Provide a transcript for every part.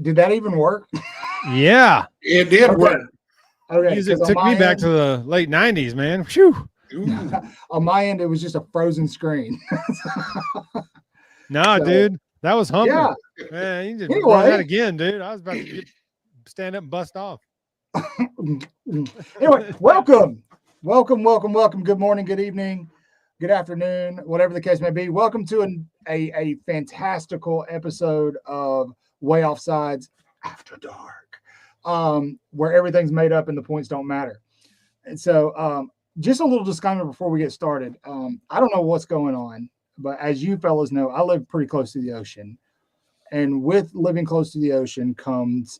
Did that even work? Yeah. It did Okay. work. Okay. Music 'cause took me back to the late 90s, man. Phew. Ooh. on my end, it was just a frozen screen. Nah, So, dude. That was humping. yeah. Man, you just Anyway. run that again, dude. I was about to stand up and bust off. Anyway, welcome. Good morning, good evening, good afternoon, whatever the case may be. Welcome to a fantastical episode of Way Offsides After Dark, where everything's made up and the points don't matter. And so, just a little disclaimer before we get started. I don't know what's going on, but as you fellas know, I live pretty close to the ocean. And with living close to the ocean comes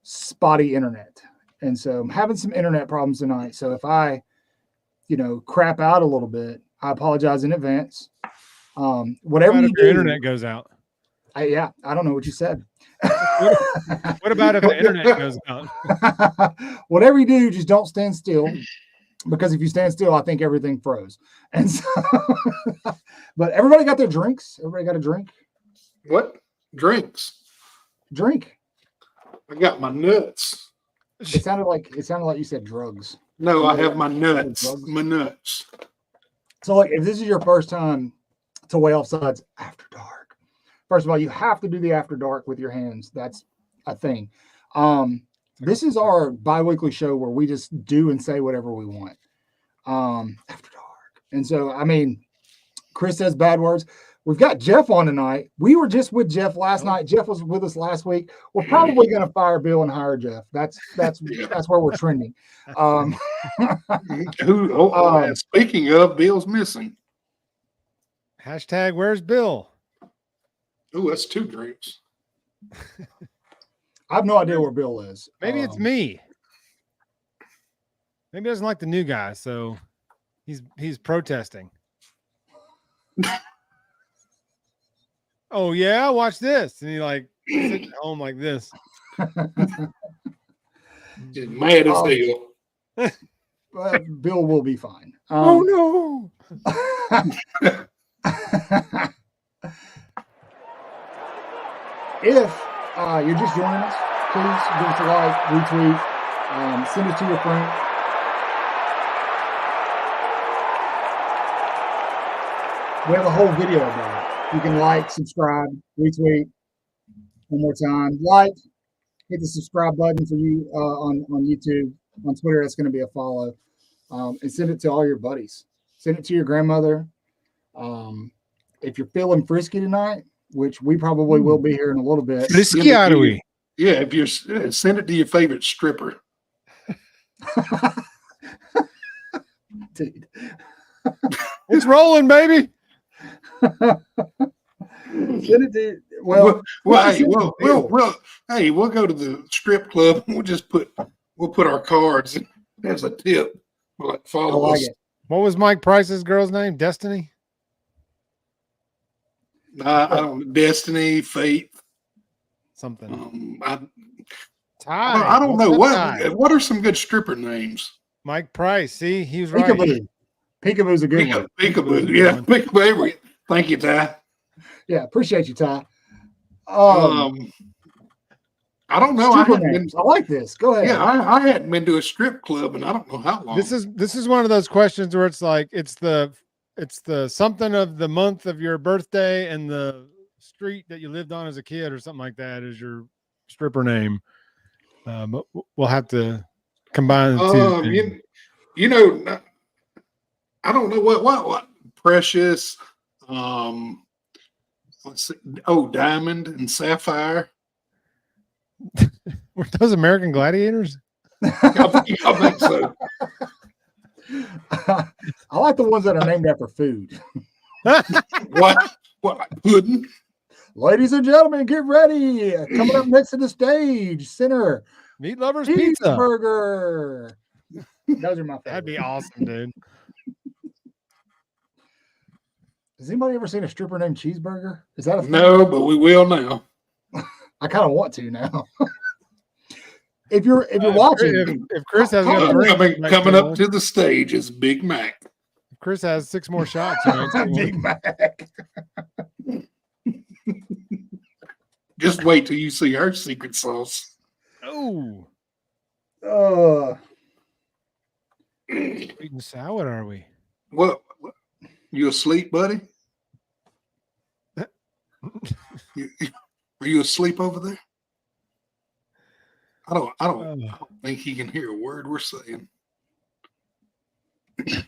spotty internet. And so I'm having some internet problems tonight. So if I, crap out a little bit, I apologize in advance. Whatever you do, your internet goes out. I don't know what you said. What about if the internet goes out? Whatever you do, just don't stand still. Because if you stand still, I think everything froze. And so, but everybody got their drinks. Everybody got a drink. What? Drinks? Drink. I got my nuts. It sounded like you said drugs. No, I have my nuts. My nuts. So, like, if this is your first time to Way Offsides After Dark, first of all, you have to do the After Dark with your hands. That's a thing. This is our bi-weekly show where we just do and say whatever we want. After Dark. And so, I mean, Chris says bad words. We've got Jeff on tonight. We were just with Jeff last night. Jeff was with us last week. We're probably going to fire Bill and hire Jeff. That's where we're trending. Speaking of, Bill's missing. Hashtag where's Bill? Oh, that's 2 drinks. I have no idea where Bill is. Maybe it's me. Maybe he doesn't like the new guy, so he's protesting. Oh yeah, watch this, and he sitting at home like this. Just mad as hell. Bill will be fine. Oh no! If you're just joining us, please give us a like, retweet, send it to your friend. We have a whole video about it. You can like, subscribe, retweet. One more time. Like, hit the subscribe button for you on YouTube. On Twitter, that's going to be a follow. And send it to all your buddies. Send it to your grandmother. If you're feeling frisky tonight, which we probably will be here in a little bit. Frisky are we? Yeah, if you're send it to your favorite stripper. Dude. It's rolling, baby. Send it to we'll go to the strip club and we'll put our cards in as a tip. We'll follow us. It. What was Mike Price's girl's name? Destiny? I don't Destiny, Faith. Something. I don't know. What are some good stripper names? Mike Price. See, he was right. Peekaboo's a good one. Peekaboo. Yeah. Peekaboo. Thank you, Ty. Yeah, appreciate you, Ty. I don't know. I like this. Go ahead. Yeah, I hadn't been to a strip club in I don't know how long. This is one of those questions where it's like it's the something of the month of your birthday and the street that you lived on as a kid or something like that is your stripper name. But we'll have to combine the two. I don't know what Precious. Let's see. Oh, Diamond and Sapphire. Were those American Gladiators? I think so. I like the ones that are named after food. What pudding? Ladies and gentlemen, get ready. Coming up next to the stage, center Meat Lovers Pizza Burger. Those are my favorite. That'd be awesome, dude. Has anybody ever seen a stripper named Cheeseburger? Is that a thing? No, but we will now. I kind of want to now. If you're watching, if Chris has got a drink, coming up to the stage is Big Mac. If Chris has 6 more shots, Big Mac. Just wait till you see her secret sauce. Oh, Uh, sweet and sour, are we? What? You asleep, buddy? Are you asleep over there? I don't think he can hear a word we're saying.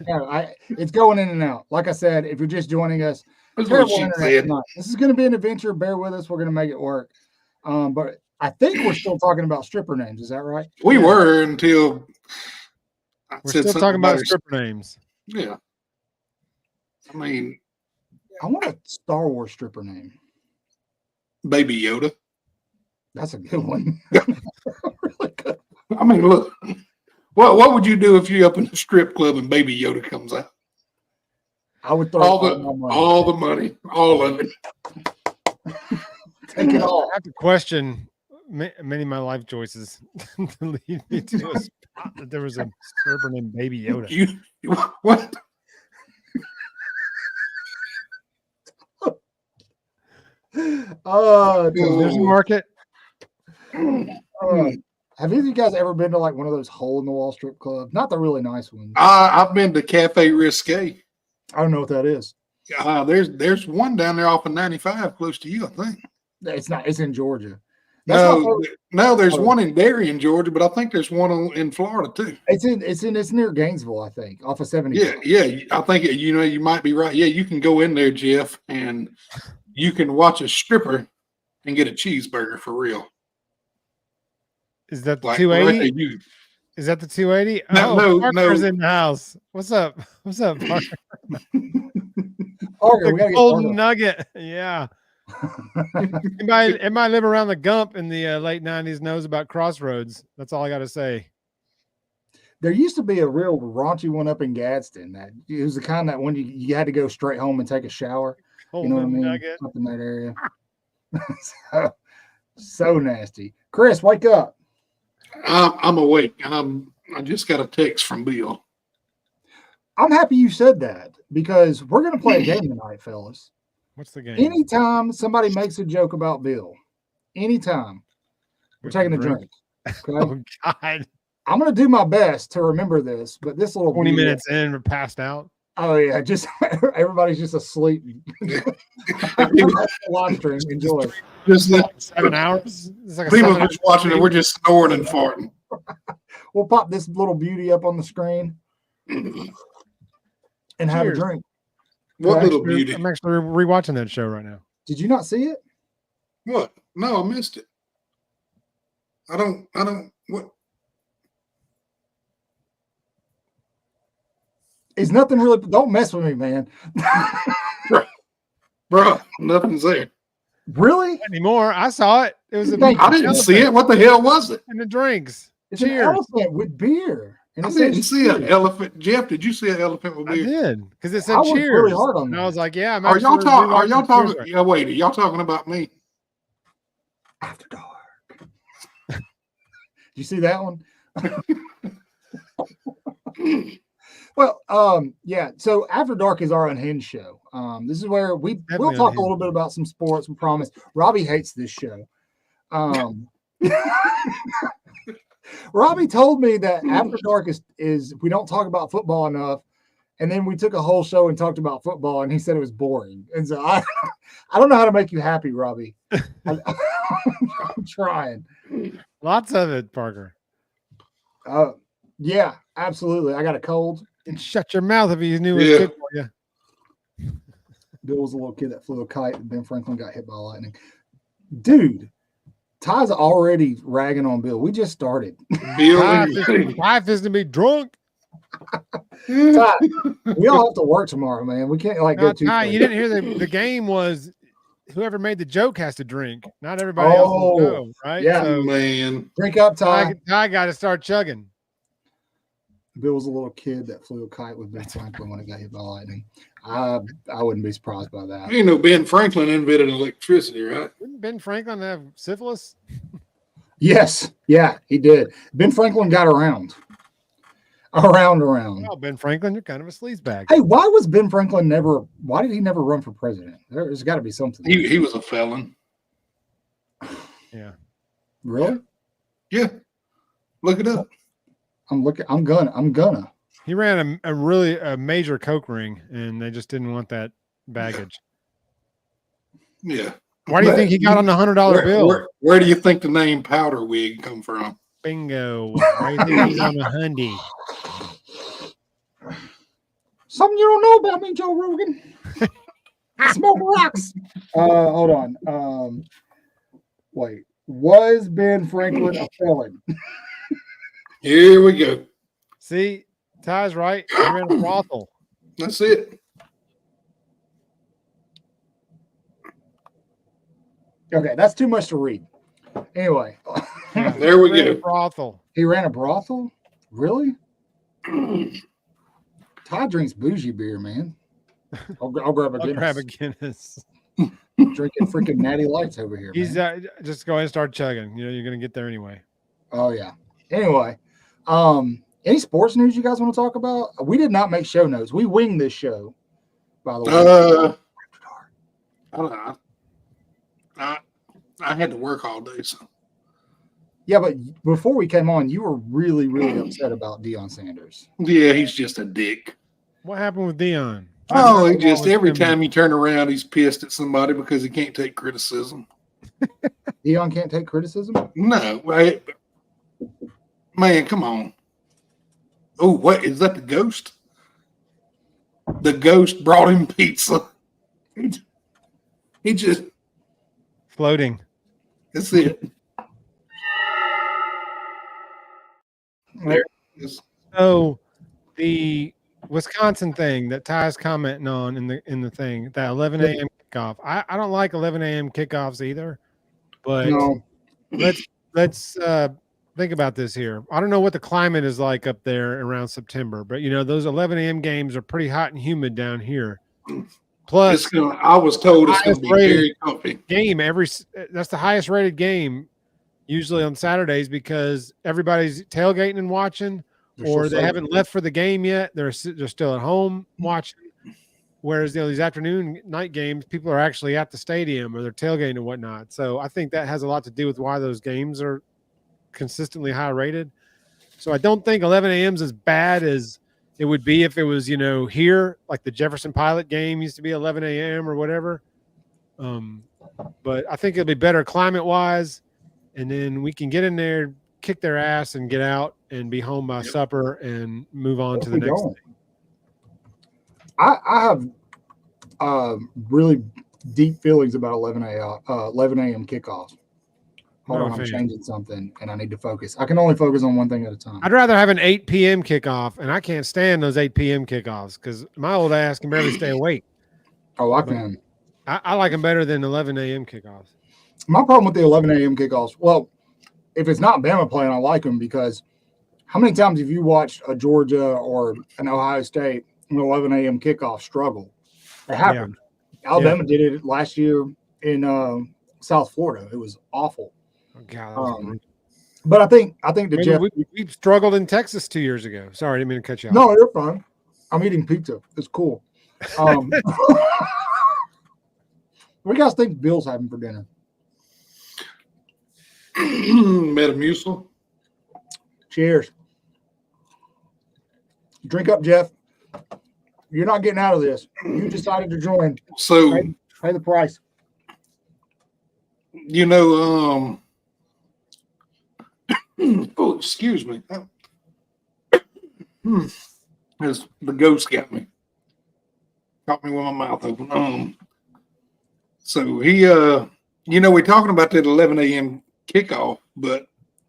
yeah, it's going in and out. Like I said, if you're just joining us, That's terrible what she internet said. tonight. This is going to be an adventure. Bear with us. We're going to make it work. But I think we're still talking about stripper names. Is that right? We were until I We're said still something talking about her- stripper names. Yeah. I mean, I want a Star Wars stripper name. Baby Yoda. That's a good one. Really good. I mean, look. What would you do if you're up in the strip club and Baby Yoda comes out? I would throw All all my money. all of it. Take it all. I have to question many of my life choices to lead me to a spot that there was a stripper named Baby Yoda. You what? Oh, There's a market. have either of you guys ever been to like one of those hole in the wall strip clubs? Not the really nice ones. I've been to Cafe Risque. I don't know what that is. There's one down there off of 95 close to you, I think. It's not. It's in Georgia. That's No, there's Oh. one in Darien, Georgia, but I think there's one in Florida too. It's near Gainesville, I think, off of 70. Yeah. I think you might be right. Yeah, you can go in there, Jeff, and you can watch a stripper and get a cheeseburger for real. Is that the Like 280? right there, Is that the 280? No, Parker's no. in the house. What's up? What's up, Parker? Parker, we gotta get Golden Parker. nugget. Yeah. Anybody live around the Gump in the late 90s knows about Crossroads. That's all I got to say. There used to be a real raunchy one up in Gadsden. That it was the kind that when you had to go straight home and take a shower. You know what I Golden mean? nugget. Up in that area. so nasty. Chris, wake up. I'm awake. I just got a text from Bill. I'm happy you said that because we're going to play a game tonight, fellas. What's the game? Anytime somebody makes a joke about Bill, anytime, we're taking a drink. Okay? Oh, God. I'm going to do my best to remember this, but this little 20 beauty- minutes in, we're passed out. Oh yeah, just everybody's just asleep. Live stream, enjoy. Just Like 7 hours. It's like a people 7 just watching it. We're just snoring and farting. We'll pop this little beauty up on the screen and have a Cheers. drink. What little Actually, beauty? I'm actually rewatching that show right now. Did you not see it? What? No, I missed it. I don't. What? It's nothing really. Don't mess with me, man. Bro, nothing's there. Really? Not anymore. I saw it. It was a Thank you. I didn't see it. What the hell was it? And the drinks. It's Cheers. an elephant with beer. And I it says didn't see an cheers. elephant. Jeff, did you see an elephant with I beer? did because it I said worked cheers. really hard on and that. I was like, "Yeah, I'm Are y'all actually talking? Are rewatching y'all Cheers talking? right Yeah, wait. Are y'all talking about me? After dark. Did you see that one? Well, yeah. So After Dark is our unhinged show. This is where we'll Definitely talk a unhinged. little bit about some sports. We promise. Robbie hates this show. Robbie told me that After Dark is we don't talk about football enough, and then we took a whole show and talked about football, and he said it was boring. And so I don't know how to make you happy, Robbie. I'm trying. Lots of it, Parker. Yeah, absolutely. I got a cold. And shut your mouth if you knew it was Yeah. good for you. Bill was a little kid that flew a kite, and Ben Franklin got hit by lightning. Dude, Ty's already ragging on Bill. We just started. Bill, Wife is to be drunk. Ty, we all have to work tomorrow, man. We can't like go No, too. Ty, far. you didn't hear the game was whoever made the joke has to drink. Not everybody else will go, right? yeah. So man. Drink up, Ty. Ty got to start chugging. Bill was a little kid that flew a kite with Ben Franklin when it got hit by lightning. I wouldn't be surprised by that. You know, Ben Franklin invented electricity, right? Didn't Ben Franklin have syphilis? Yes, yeah, he did. Ben Franklin got around. Around. Oh, Ben Franklin, you're kind of a sleazebag. Hey, why was Ben Franklin never? Why did he never run for president? There's got to be something. He was a felon. Yeah. Really? Yeah. Look it up. I'm looking. I'm gonna. He ran a major coke ring, and they just didn't want that baggage. Yeah. Why do you But think he got on the $100 bill? Where do you think the name Powder Wig come from? Bingo. Why do you think he's on a Hyundai? Something you don't know about me, Joe Rogan. I smoke rocks. Hold on. Wait. Was Ben Franklin a felon? Here we go. See, Ty's right. He ran a brothel. That's it. Okay, that's too much to read. Anyway, There we Ran a go. brothel. he ran a brothel? Really? Todd drinks bougie beer, man. I'll grab a I'll Guinness. grab a Guinness. Drinking freaking Natty Lights over here. He's man. just go ahead and start chugging. You know, you're gonna get there anyway. Oh yeah. Anyway, any sports news you guys want to talk about? We did not make show notes. We winged this show, by the way. I don't know. I had to work all day, so Yeah, but before we came on, you were really, really upset about Deion Sanders. yeah, he's just a dick. What happened with Dion? Oh, he just with every him. time you turn around, he's pissed at somebody because he can't take criticism. Deion can't take criticism? No, right? Man, come on. Oh, what is that? The ghost? The ghost brought him pizza. He just Floating. that's it. There it is. So the Wisconsin thing that Ty's commenting on in the thing, that 11 a.m. kickoff. I don't like 11 a.m. kickoffs either, but No. let's think about this here. I don't know what the climate is like up there around September, but you know those 11 a.m. games are pretty hot and humid down here. Plus, I was told it's going to be highest rated very comfy. game that's the highest rated game usually on Saturdays because everybody's tailgating and watching, or they haven't left for the game yet. They're still at home watching. Whereas these afternoon night games, people are actually at the stadium or they're tailgating and whatnot. So I think that has a lot to do with why those games are consistently high rated. So I don't think 11 a.m. is as bad as it would be if it was, you know, here, like the Jefferson Pilot game used to be 11 a.m. or whatever. But I think it'll be better climate wise. And then we can get in there, kick their ass and get out and be home by supper and move on to the next thing. I have really deep feelings about 11 a.m. kickoffs. Hold on, I'm changing something and I need to focus. I can only focus on one thing at a time. I'd rather have an 8 p.m. kickoff, and I can't stand those 8 p.m. kickoffs because my old ass can barely stay awake. Oh, I can. I like them better than 11 a.m. kickoffs. My problem with the 11 a.m. kickoffs, well, if it's not Bama playing, I like them because how many times have you watched a Georgia or an Ohio State an 11 a.m. kickoff struggle? It happened. Yeah. Alabama did it last year in South Florida. It was awful. Oh, God, but I think that Jeff, we struggled in Texas 2 years ago. Sorry, I didn't mean to cut you off. No, you're fine. I'm eating pizza. It's cool. What do you guys think Bill's having for dinner? Metamucil. Cheers. Drink up, Jeff. You're not getting out of this. You decided to join. So pay the price. You know, oh, excuse me. As the ghost got me. Caught me with my mouth open. So he you know, we're talking about that 11 a.m. kickoff, but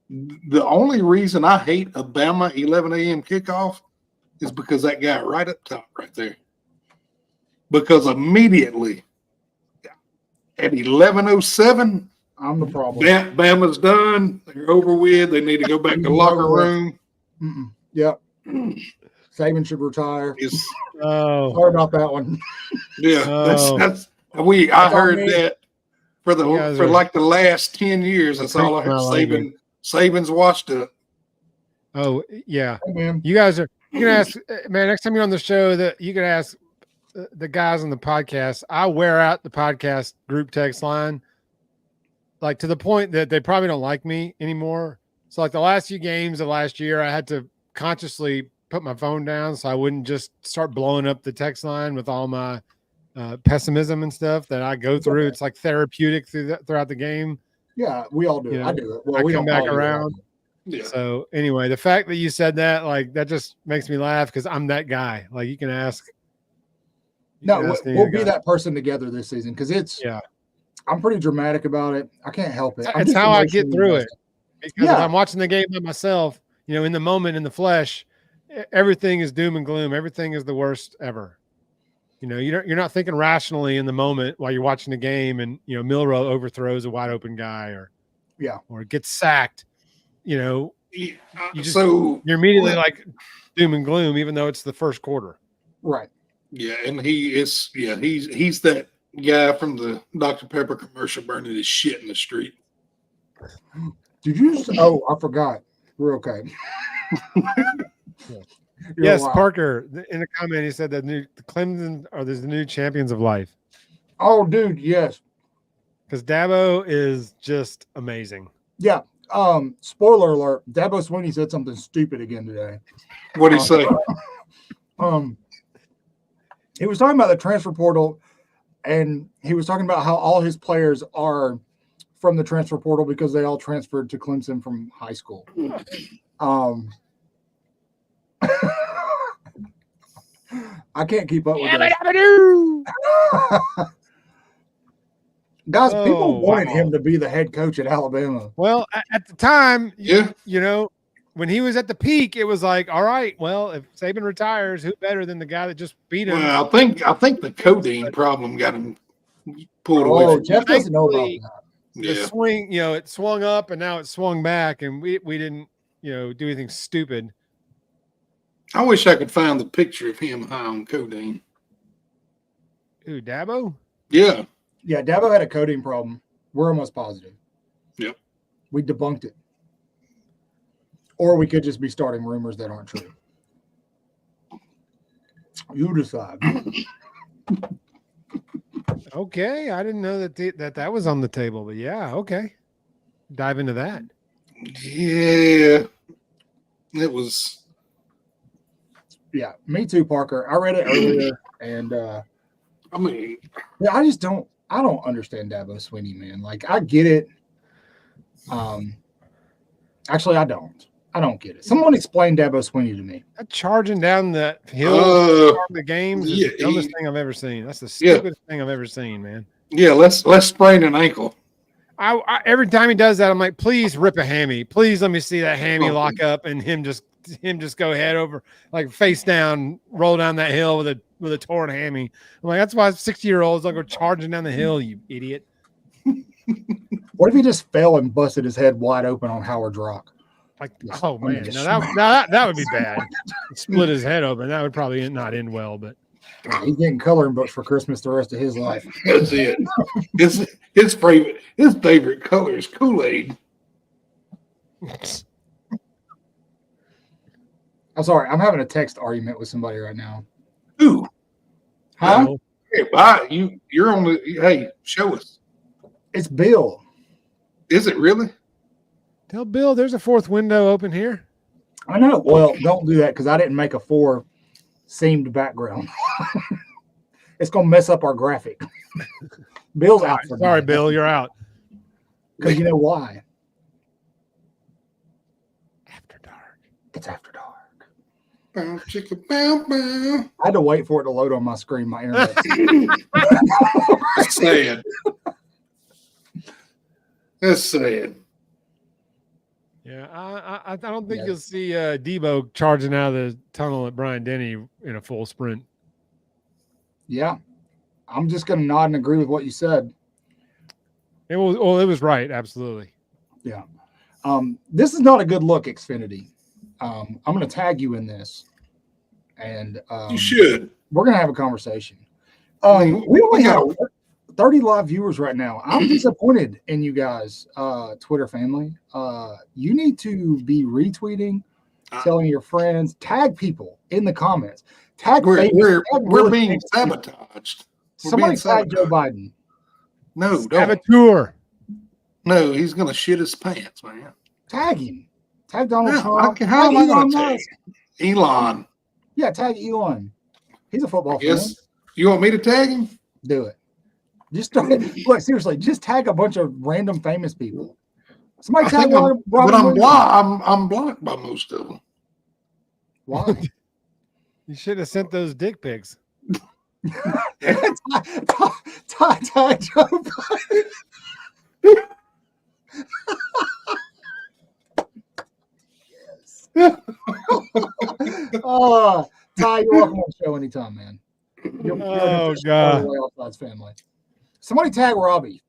the only reason I hate a Bama 11 a.m. kickoff is because that guy right up top right there. Because immediately at 11:07, I'm the problem. Bama's done. They're over with. They need to go back to locker room. Yep. Saban should retire. Oh, sorry about that one. Yeah, that's I heard that for like the last 10 years. That's all I heard. Saban's watched it. Oh yeah, hey, man. You guys are. You can ask, man. Next time you're on the show, that you can ask the guys on the podcast. I wear out the podcast group text line. like to the point that they probably don't like me anymore. So like the last few games of last year, I had to consciously put my phone down so I wouldn't just start blowing up the text line with all my pessimism and stuff that I go through. Okay. It's like therapeutic throughout the game. Yeah, we all do. You I know, do it. Well, I we come don't back all do it. around. Yeah. So anyway, the fact that you said that, like, that just makes me laugh because I'm that guy. Like, you can ask. No, any we'll guy. be that person together this season because it's. Yeah. I'm pretty dramatic about it. I can't help it. I'm It's just how I get emotionally through it. invested. Because if Yeah. I'm watching the game by myself, you know, in the moment, in the flesh, everything is doom and gloom. Everything is the worst ever. You know, you're not thinking rationally in the moment while you're watching the game, and you know Milrow overthrows a wide open guy, or gets sacked. You know, Yeah. You just- So you're immediately like doom and gloom, even though it's the first quarter. Right. yeah, and he's that guy from the Dr. Pepper commercial burning his shit in the street. Did you just? Oh, I forgot. We're okay. You're Yes, wild. Parker in the comment he said that the Clemson are the new champions of life Oh, dude, yes. because Dabo is just amazing. Yeah. Spoiler alert. Dabo Swinney said something stupid again today. What'd he say? He was talking about the transfer portal, and he was talking about how all his players are from the transfer portal because they all transferred to Clemson from high school. I can't keep up with this. Guys, Oh, people wanted wow. him to be the head coach at Alabama. Well, at the time, Yeah. you know, when he was at the peak, it was like, all right, well, if Saban retires, who better than the guy that just beat him? Well, I think the codeine problem got him pulled away. Oh, From Jeff doesn't know about Thankfully, that. The yeah. swing, you know, it swung up and now it swung back, and we didn't, you know, do anything stupid. I wish I could find the picture of him high on codeine. Who, Dabo? Yeah. Yeah, Dabo had a coding problem. We're almost positive. Yep. We debunked it. Or we could just be starting rumors that aren't true. You decide. Okay, I didn't know that that was on the table, but yeah, okay. Dive into that. Yeah. It was. Yeah, me too, Parker. I read it earlier, and I mean, yeah, I don't understand Dabo Swinney, man. Like, I get it. Actually, I don't get it. Someone explain Dabo Swinney to me. That charging down that hill Uh, the games is yeah, the dumbest he- thing I've ever seen. That's the Yeah. stupidest thing I've ever seen, man. yeah. Let's sprain an ankle. I every time he does that, I'm like, please rip a hammy. Please let me see that hammy Oh. lock up and him just go head over, like face down, roll down that hill with a torn hammy. I'm like, that's why 60-year-olds don't go charging down the hill, you idiot. What if he just fell and busted his head wide open on Howard's Rock? Like, Just- oh I mean, man, just no, that would be bad. Split his head open. That would probably not end well, but He's getting coloring books for Christmas the rest of his life. That's it. His favorite color is Kool-Aid. I'm sorry, I'm having a text argument with somebody right now. Ooh. Huh? no. Hey, bye. You're on the. Hey, show us. It's Bill. Is it really? Tell Bill there's a fourth window open here. I know. Well, don't do that because I didn't make a 4-seamed background. It's gonna mess up our graphic. Bill's out for Sorry, Bill, you're out. Because you know why? After dark. It's after dark. Bow, chicka, bow, bow. I had to wait for it to load on my screen. My internet. That's sad. That's sad. Yeah, I don't think Yeah. you'll see Debo charging out of the tunnel at Brian Denny in a full sprint. Yeah, I'm just gonna nod and agree with what you said. It was right, absolutely. This is not a good look, Xfinity. I'm gonna tag you in this, and You should. we're gonna have a conversation. mean, We only we have got- 30 live viewers right now. I'm disappointed in you guys, Twitter family. You need to be retweeting, telling your friends, tag people in the comments. Tag We're tag we're really being famous people. sabotaged. We're Somebody being tag Joe sabotaged. Biden. No, Have a don't. tour. No, he's gonna shit his pants, man. Tag him. Tag Donald No, Trump. how am I Tag gonna Elon tag Musk. Elon? Yeah, tag Elon. He's a football fan. Yes. You want me to tag him? Do it. Just look, seriously, just tag a bunch of random famous people. Somebody I tag think I'm, Robin but I'm Williams. blocked. I'm blocked by most of them. Why? You should have sent those dick pics. Tag Joe Biden. Yes. Ty, you're welcome on the show anytime, man. You're an Oh, official part of God. the Way Offsides family. Somebody tag Robbie.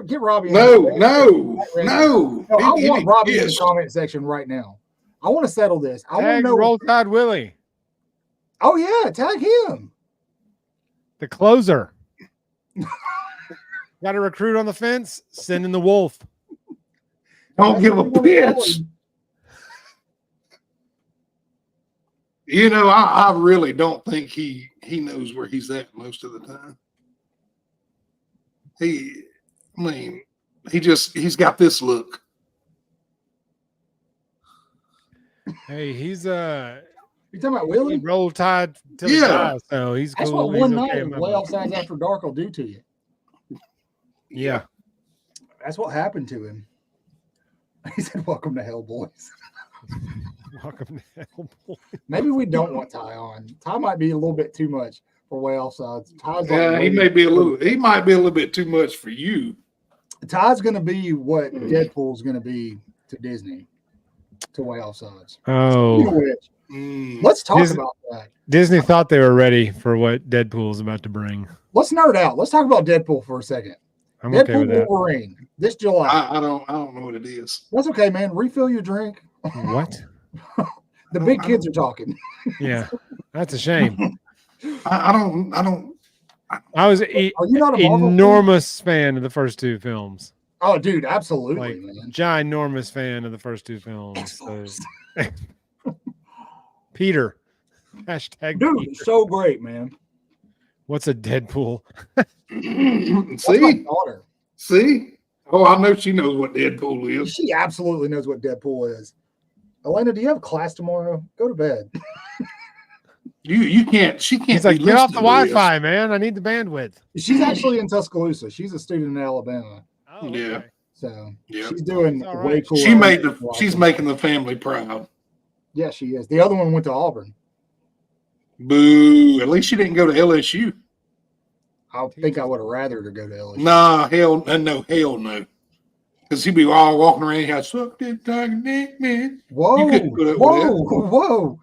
Get Robbie. in No, there. no, no. No, I want Robbie in the Yes. comment section right now. I want to settle this. I want to Tag know. Roll Tide Willie, Oh yeah, tag him. the closer. Got a recruit on the fence? Send in the wolf. Don't give a piss. You know, I really don't think he knows where he's at most of the time. He's got this look. Hey, he's You talking about Willie? Roll Tide till he Yeah. dies, so he's That's cool. what He's one okay night in of my Way book. Offsides After Dark will do to you. Yeah. That's what happened to him. He said, "Welcome to Hell, boys." Welcome to hell, boy. Maybe we don't want Ty on. Ty might be a little bit too much for Way Offsides. Ty's Yeah, he might be a little bit too much for you. Ty's going to be what Deadpool's going to be to Disney, to Way Offsides. Oh, Which, Mm. let's talk Disney- about that. Disney thought they were ready for what Deadpool's about to bring. Let's nerd out. Let's talk about Deadpool for a second. I'm Deadpool okay with that. Wolverine this July. I don't know what it is. That's okay, man. Refill your drink. What? The big kids are talking. Yeah, that's a shame. I don't. I was Are you not a Marvel fan? enormous fan of the first two films. Oh, dude, absolutely, Like man. ginormous fan of the first two films. So- Peter. Hashtag Dude, Peter. so great, man. What's a Deadpool? That's my See, daughter. see. Oh, I know she knows what Deadpool is. She absolutely knows what Deadpool is. Elena, do you have class tomorrow? Go to bed. You can't. She can't. He's like, be get off the listening to Wi-Fi, man. I need the bandwidth. She's actually in Tuscaloosa. She's a student in Alabama. Oh, Yeah. okay. So Yeah. she's doing It's all way right. cool. this. She's making the family proud. Yeah, she is. The other one went to Auburn. Boo! At least she didn't go to LSU. I think I would have rather to go to LSU. Nah, hell no. Because he'd be all walking around here, suck that dog dick, man. Whoa, You couldn't put up with whoa.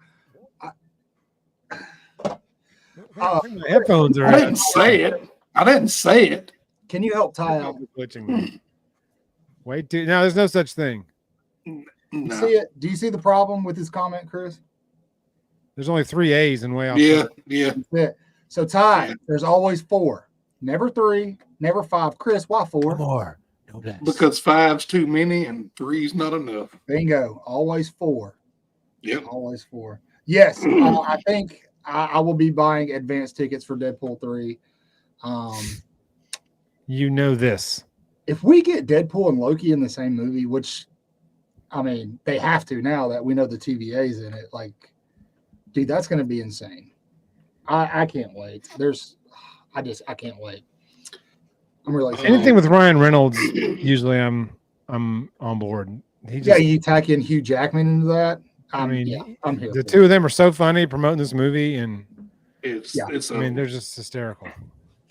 I think my headphones are I didn't say it. Can you help Ty out? glitching me. Wait, dude. No, there's no such thing. You No. see it? Do you see the problem with his comment, Chris? There's only 3 A's in way off. Yeah. That's it. So Ty, there's always 4, never 3, never 5. Chris, why 4? More. No less. Because 5's too many and 3's not enough. Bingo. Always 4. Yep. Always 4. Yes, I think I will be buying advance tickets for Deadpool 3. You know this. If we get Deadpool and Loki in the same movie, which, I mean, they have to now that we know the TVA's in it, like, dude, that's going to be insane. I can't wait. I can't wait. I'm really excited. Anything with Ryan Reynolds, usually I'm on board. He Yeah, just, you tack in Hugh Jackman into that. I mean, yeah, I'm here. the for two of them are so funny promoting this movie, and It's Yeah. it's I mean, they're just hysterical. it.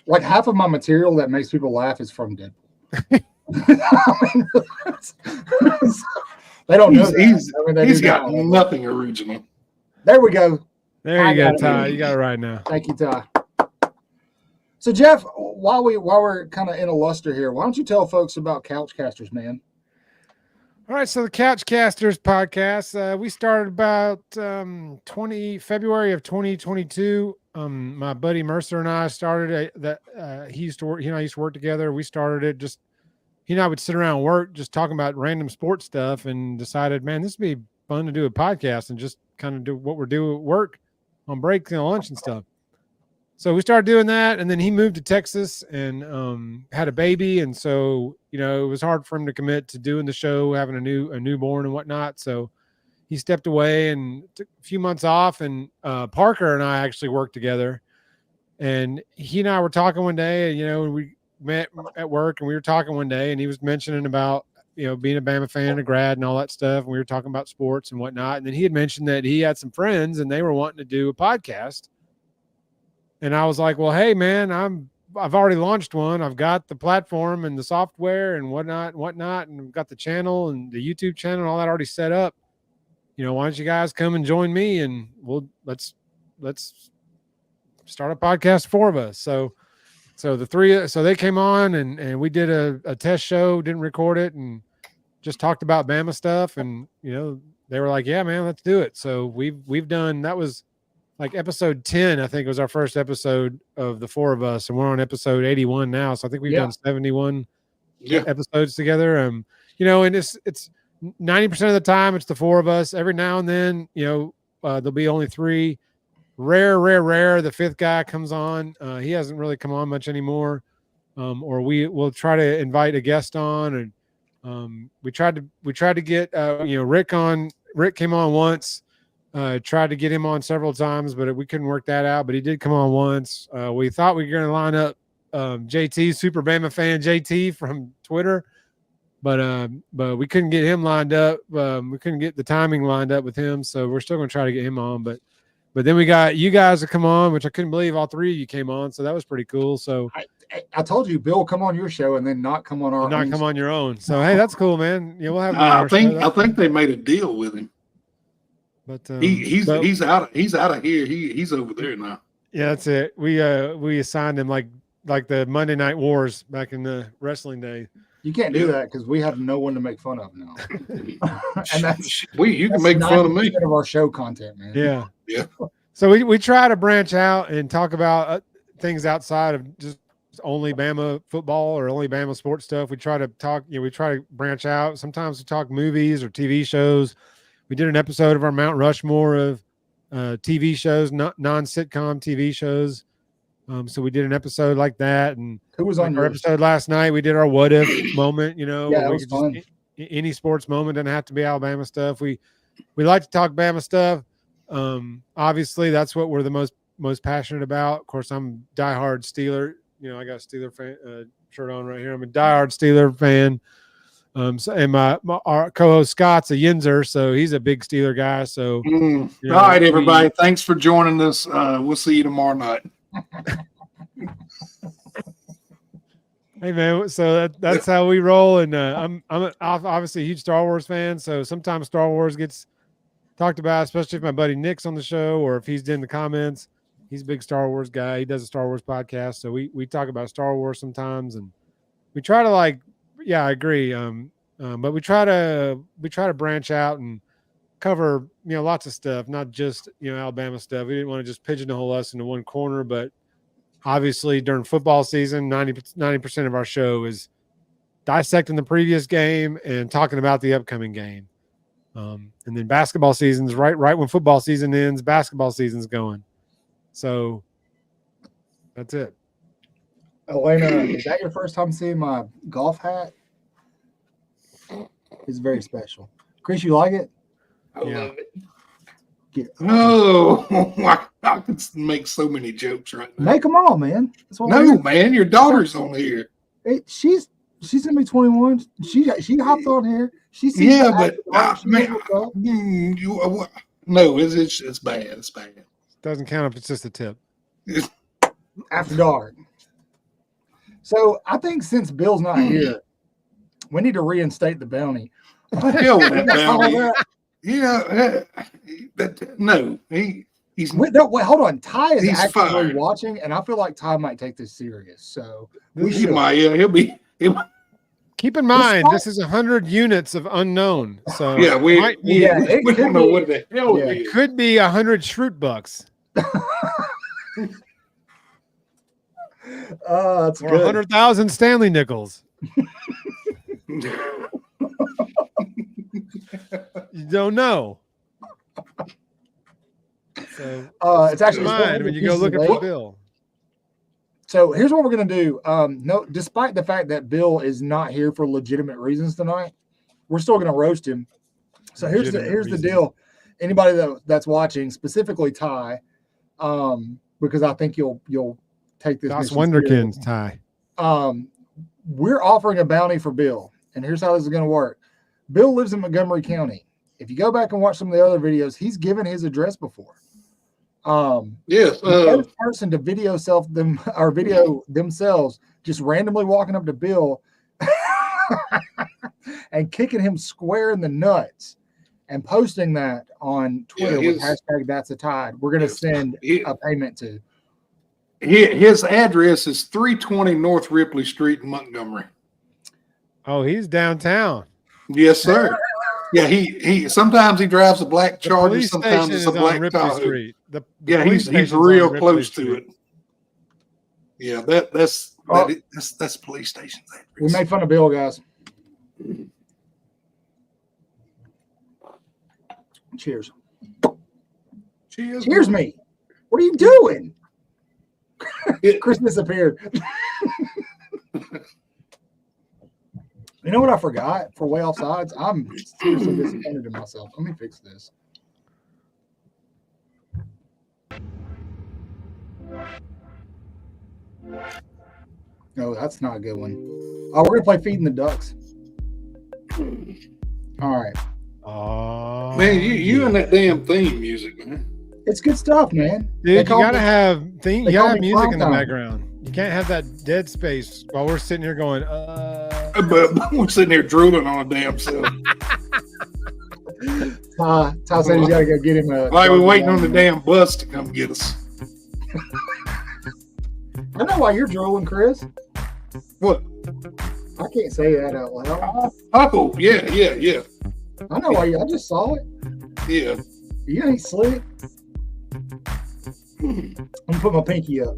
Like half of my material that makes people laugh is from Deadpool. They don't know that. I mean, they he's do got now. nothing original. There we go. There I you go, got it. Ty. You got it right now. Thank you, Ty. So, Jeff, while we're kind of in a luster here, why don't you tell folks about Couchcasters, man? All right, so the Couchcasters podcast, we started about February of 2022. My buddy Mercer and I started he used to work. He and I used to work together. We started it just. He and I would sit around and work, just talking about random sports stuff, and decided, man, this would be fun to do a podcast and just kind of do what we're doing at work on breaks and lunch and stuff. So we started doing that, and then he moved to Texas and had a baby, and so it was hard for him to commit to doing the show, having a newborn and whatnot. So he stepped away and took a few months off. And Parker and I actually worked together. And he and I were talking one day, and we met at work, and we were talking one day, and he was mentioning about, being a Bama fan, a grad, and all that stuff. And we were talking about sports and whatnot. And then he had mentioned that he had some friends, and they were wanting to do a podcast. And I was like, well, hey, man, I've already launched one. I've got the platform and the software and whatnot, and we've got the channel and the YouTube channel and all that already set up. Why don't you guys come and join me, and let's start a podcast, 4 of us. So they came on, and we did a test show, didn't record it, and just talked about Bama stuff. And, they were like, yeah, man, let's do it. So we've done, that was like episode 10, I think was our first episode of the 4 of us. And we're on episode 81 now. So I think we've done 71 episodes together. And it's 90% of the time it's the 4 of us. Every now and then, there'll be only 3. Rare, the 5th guy comes on. He hasn't really come on much anymore. Or we'll try to invite a guest on. And we tried to get Rick on. Rick came on once. Tried to get him on several times, but we couldn't work that out. But he did come on once. We thought we were going to line up JT, Super Bama fan JT from Twitter, but we couldn't get him lined up. We couldn't get the timing lined up with him, so we're still going to try to get him on. But then we got you guys to come on, which I couldn't believe all 3 of you came on. So that was pretty cool. So I told you, Bill, come on your show and then not come on our own. Not come on your own. So hey, that's cool, man. We'll have. I think they made a deal with him. But he's out of here. He's over there now. Yeah, that's it. We assigned him like the Monday Night Wars back in the wrestling day. You can't do that because we have no one to make fun of now. And you can make fun of me. Of our show content, man. Yeah. So we try to branch out and talk about things outside of just only Bama football or only Bama sports stuff. We try to talk. We try to branch out. Sometimes we talk movies or TV shows. We did an episode of our Mount Rushmore of TV shows, non-sitcom TV shows. So we did an episode like that. And who was on our episode last night? We did our what if moment. That was fun. Any sports moment doesn't have to be Alabama stuff. We like to talk Bama stuff. Obviously, that's what we're the most passionate about. Of course, I'm a diehard Steeler. I got a Steeler fan shirt on right here. I'm a diehard Steeler fan. And our co-host Scott's a Yinzer, so he's a big Steeler guy. So, all right, everybody, thanks for joining us. We'll see you tomorrow night. Hey man, so that's how we roll. And I'm obviously a huge Star Wars fan, so sometimes Star Wars gets talked about, especially if my buddy Nick's on the show or if he's in the comments. He's a big Star Wars guy. He does a Star Wars podcast, so we talk about Star Wars sometimes, and we try to yeah, I agree. But we try to branch out and cover, lots of stuff, not just, Alabama stuff. We didn't want to just pigeonhole us into one corner, but obviously during football season, 90% of our show is dissecting the previous game and talking about the upcoming game. And then basketball season's right when football season ends, basketball season's going. So that's it. Elena, is that your first time seeing my golf hat? It's very special. Chris, you like it? I love it. No, I can make so many jokes right now. Make them all, man. Man, your daughter's on here. She's gonna be 21. She hopped on here. She sees no, it's bad. It's bad. Doesn't count if it's just a tip. After dark. So I think since Bill's not here, we need to reinstate the bounty. Hell with that bounty. He's wait, hold on. Ty is actually fired. Watching, and I feel like Ty might take this serious. So he'll be. Keep in mind, this is 100 units of unknown. So we don't know what the hell it is. It could be 100 Schrute bucks. That's or good. 100,000 Stanley nickels. You don't know. So it's actually mine when you go looking for Bill. So here's what we're gonna do. No, despite the fact that Bill is not here for legitimate reasons tonight, we're still gonna roast him. So here's the deal. Anybody that's watching, specifically Ty, because I think you'll take this. Das Wunderkind, Ty. We're offering a bounty for Bill, and here's how this is gonna work. Bill lives in Montgomery County. If you go back and watch some of the other videos, he's given his address before. Yes. The first person to video themselves just randomly walking up to Bill and kicking him square in the nuts and posting that on Twitter with hashtag That's a Tide, we're going to send a payment to. His address is 320 North Ripley Street in Montgomery. Oh, he's downtown. Yes, sir. Yeah, he sometimes he drives a black The Charger, police sometimes station it's is a on black Ripley Tahoe. Street. The Yeah, police he's station's real on Ripley close to Street. it. Yeah, that's police station's address. We made fun of Bill, guys. Cheers. Cheers. Cheers me. What are you doing? It- Chris disappeared. You know what I forgot for way off sides? I'm seriously disappointed in myself. Let me fix this. No, that's not a good one. Oh, we're gonna play Feeding the Ducks. All right. Oh, Man, you and that damn theme music, man. It's good stuff, man. dude, you call gotta me- have they you call gotta have me music in the Clown Town. background. You can't have that dead space while we're sitting here going, But we're sitting there drooling on a damn self. Ty said he's got to go get him a. Like we're waiting on the damn bus to come get us. I know why you're drooling, Chris. What? I can't say that out loud. Oh, yeah. I know why I just saw it. Yeah. You ain't slick. I'm gonna put my pinky up.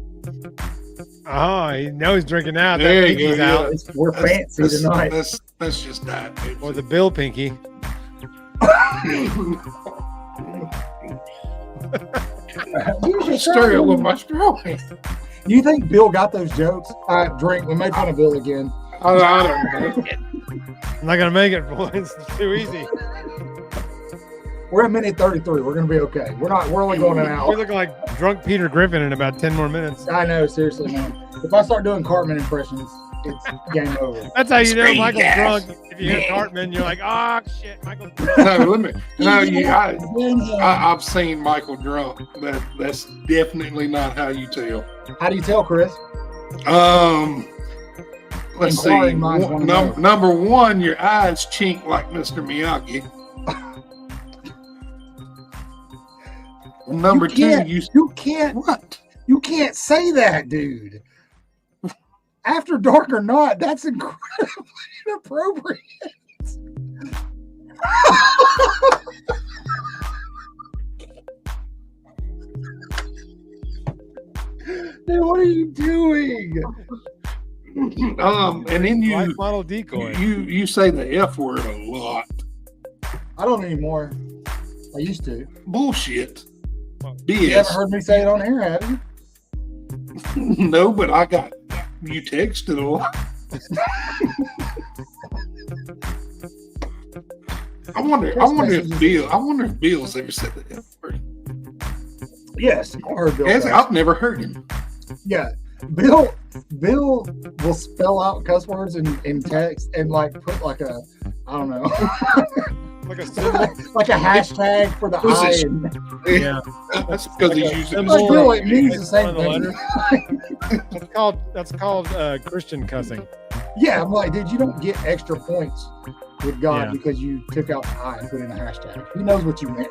oh, he knows he's drinking out. That There you pinky's go, out. We're fancy tonight. That's just that. Or the Bill pinky. Stir it with my straw. You think Bill got those jokes? All right, drink. We made fun of Bill again. I don't know. I'm not gonna make it, boys. It's too easy. We're at minute 33. We're gonna be okay. We're only going an We hour. look like drunk Peter Griffin in about 10 more minutes. I know, seriously, man. If I start doing Cartman impressions, it's game over. That's how you know Screen Michael's gas. drunk. If you hear Cartman, you're like, oh shit, Michael's drunk. I've seen Michael drunk. That's definitely not how you tell. How do you tell, Chris? Let's see. Inquiring minds wanna know. Number one, your eyes chink like Mr. Miyagi. Number two, You can't say that, dude. After dark or not, that's incredibly inappropriate. Dude, what are you doing? and then Life you model decoy. you say the F word a lot. I don't anymore. I used to. Bullshit. You haven't BS. heard me say it on here, have you? No, but you texted a lot. I wonder if Bill's ever said the F word. Yes, I heard Bill. Has- say it. I've never heard him. Yeah, Bill will spell out cuss words in text and like put like a, I don't know, Like a symbol. like a hashtag for the Who's I. this? And, Yeah, that's because he's using symbol. like, Bill, it means the Like same one of the thing. That's called Christian cussing. Yeah, I'm like, dude, you don't get extra points with God Yeah. because you took out the I and put in a hashtag. He knows what you meant.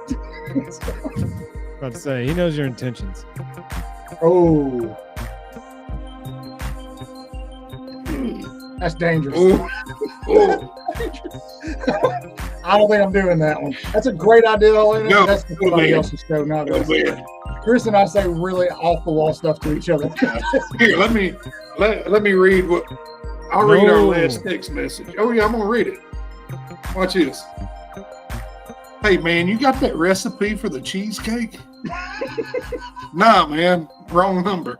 I'd say he knows your intentions. Oh, that's dangerous. Oh, oh. I don't think I'm doing that one. That's a great idea, Elena. No, That's for go somebody ahead. else's show, not Oh, us. man. Chris and I say really off the wall stuff to each other. Here, let me read what I'll read our No. last text message. Oh yeah, I'm gonna read it. Watch this. Hey man, you got that recipe for the cheesecake? Nah, man, wrong number.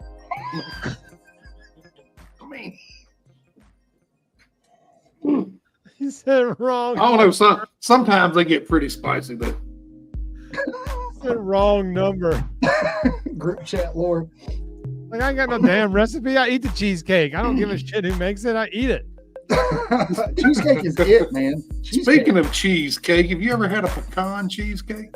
You said it wrong. I don't know. Sometimes they get pretty spicy though. You said wrong number. Group chat lore. Like I ain't got no damn recipe. I eat the cheesecake. I don't give a shit who makes it. I eat it. Cheesecake is it, man. Cheesecake. Speaking of cheesecake, have you ever had a pecan cheesecake?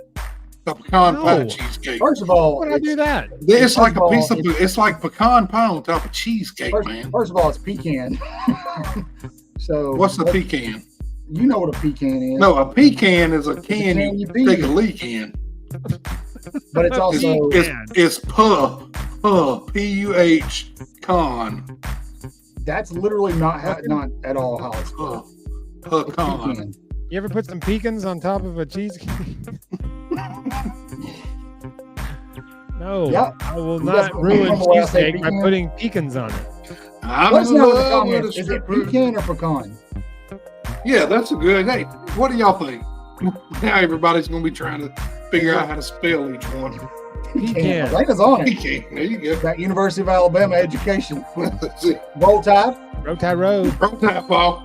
A pecan pie No. cheesecake. First of all, Why would I do that? It's like a all, piece of it's like pecan pie on top of cheesecake, man. first of all, it's pecan. So What's a pecan? You know what a pecan is. No, a pecan is a can can you you take pee. a leak in. But it's also It's P-U-H, con. that's literally not not at all how it's spelled. It's Pecan. pecan. You ever put some pecans on top of a cheesecake? No, Yep. I will You guys not ruin remember when I said cheesecake by pecan? putting pecans on it. I'm Let us in know in the love with comments. a Is it stripper. pecan or pecan? Yeah, that's a good. Hey, what do y'all think? Now everybody's going to be trying to figure out how to spell each one. Pecan. Lena's on it. Pecan. There you go. That University of Alabama education. That's it. Roll Tide. Row Tide Road. Roll Tide, Paul.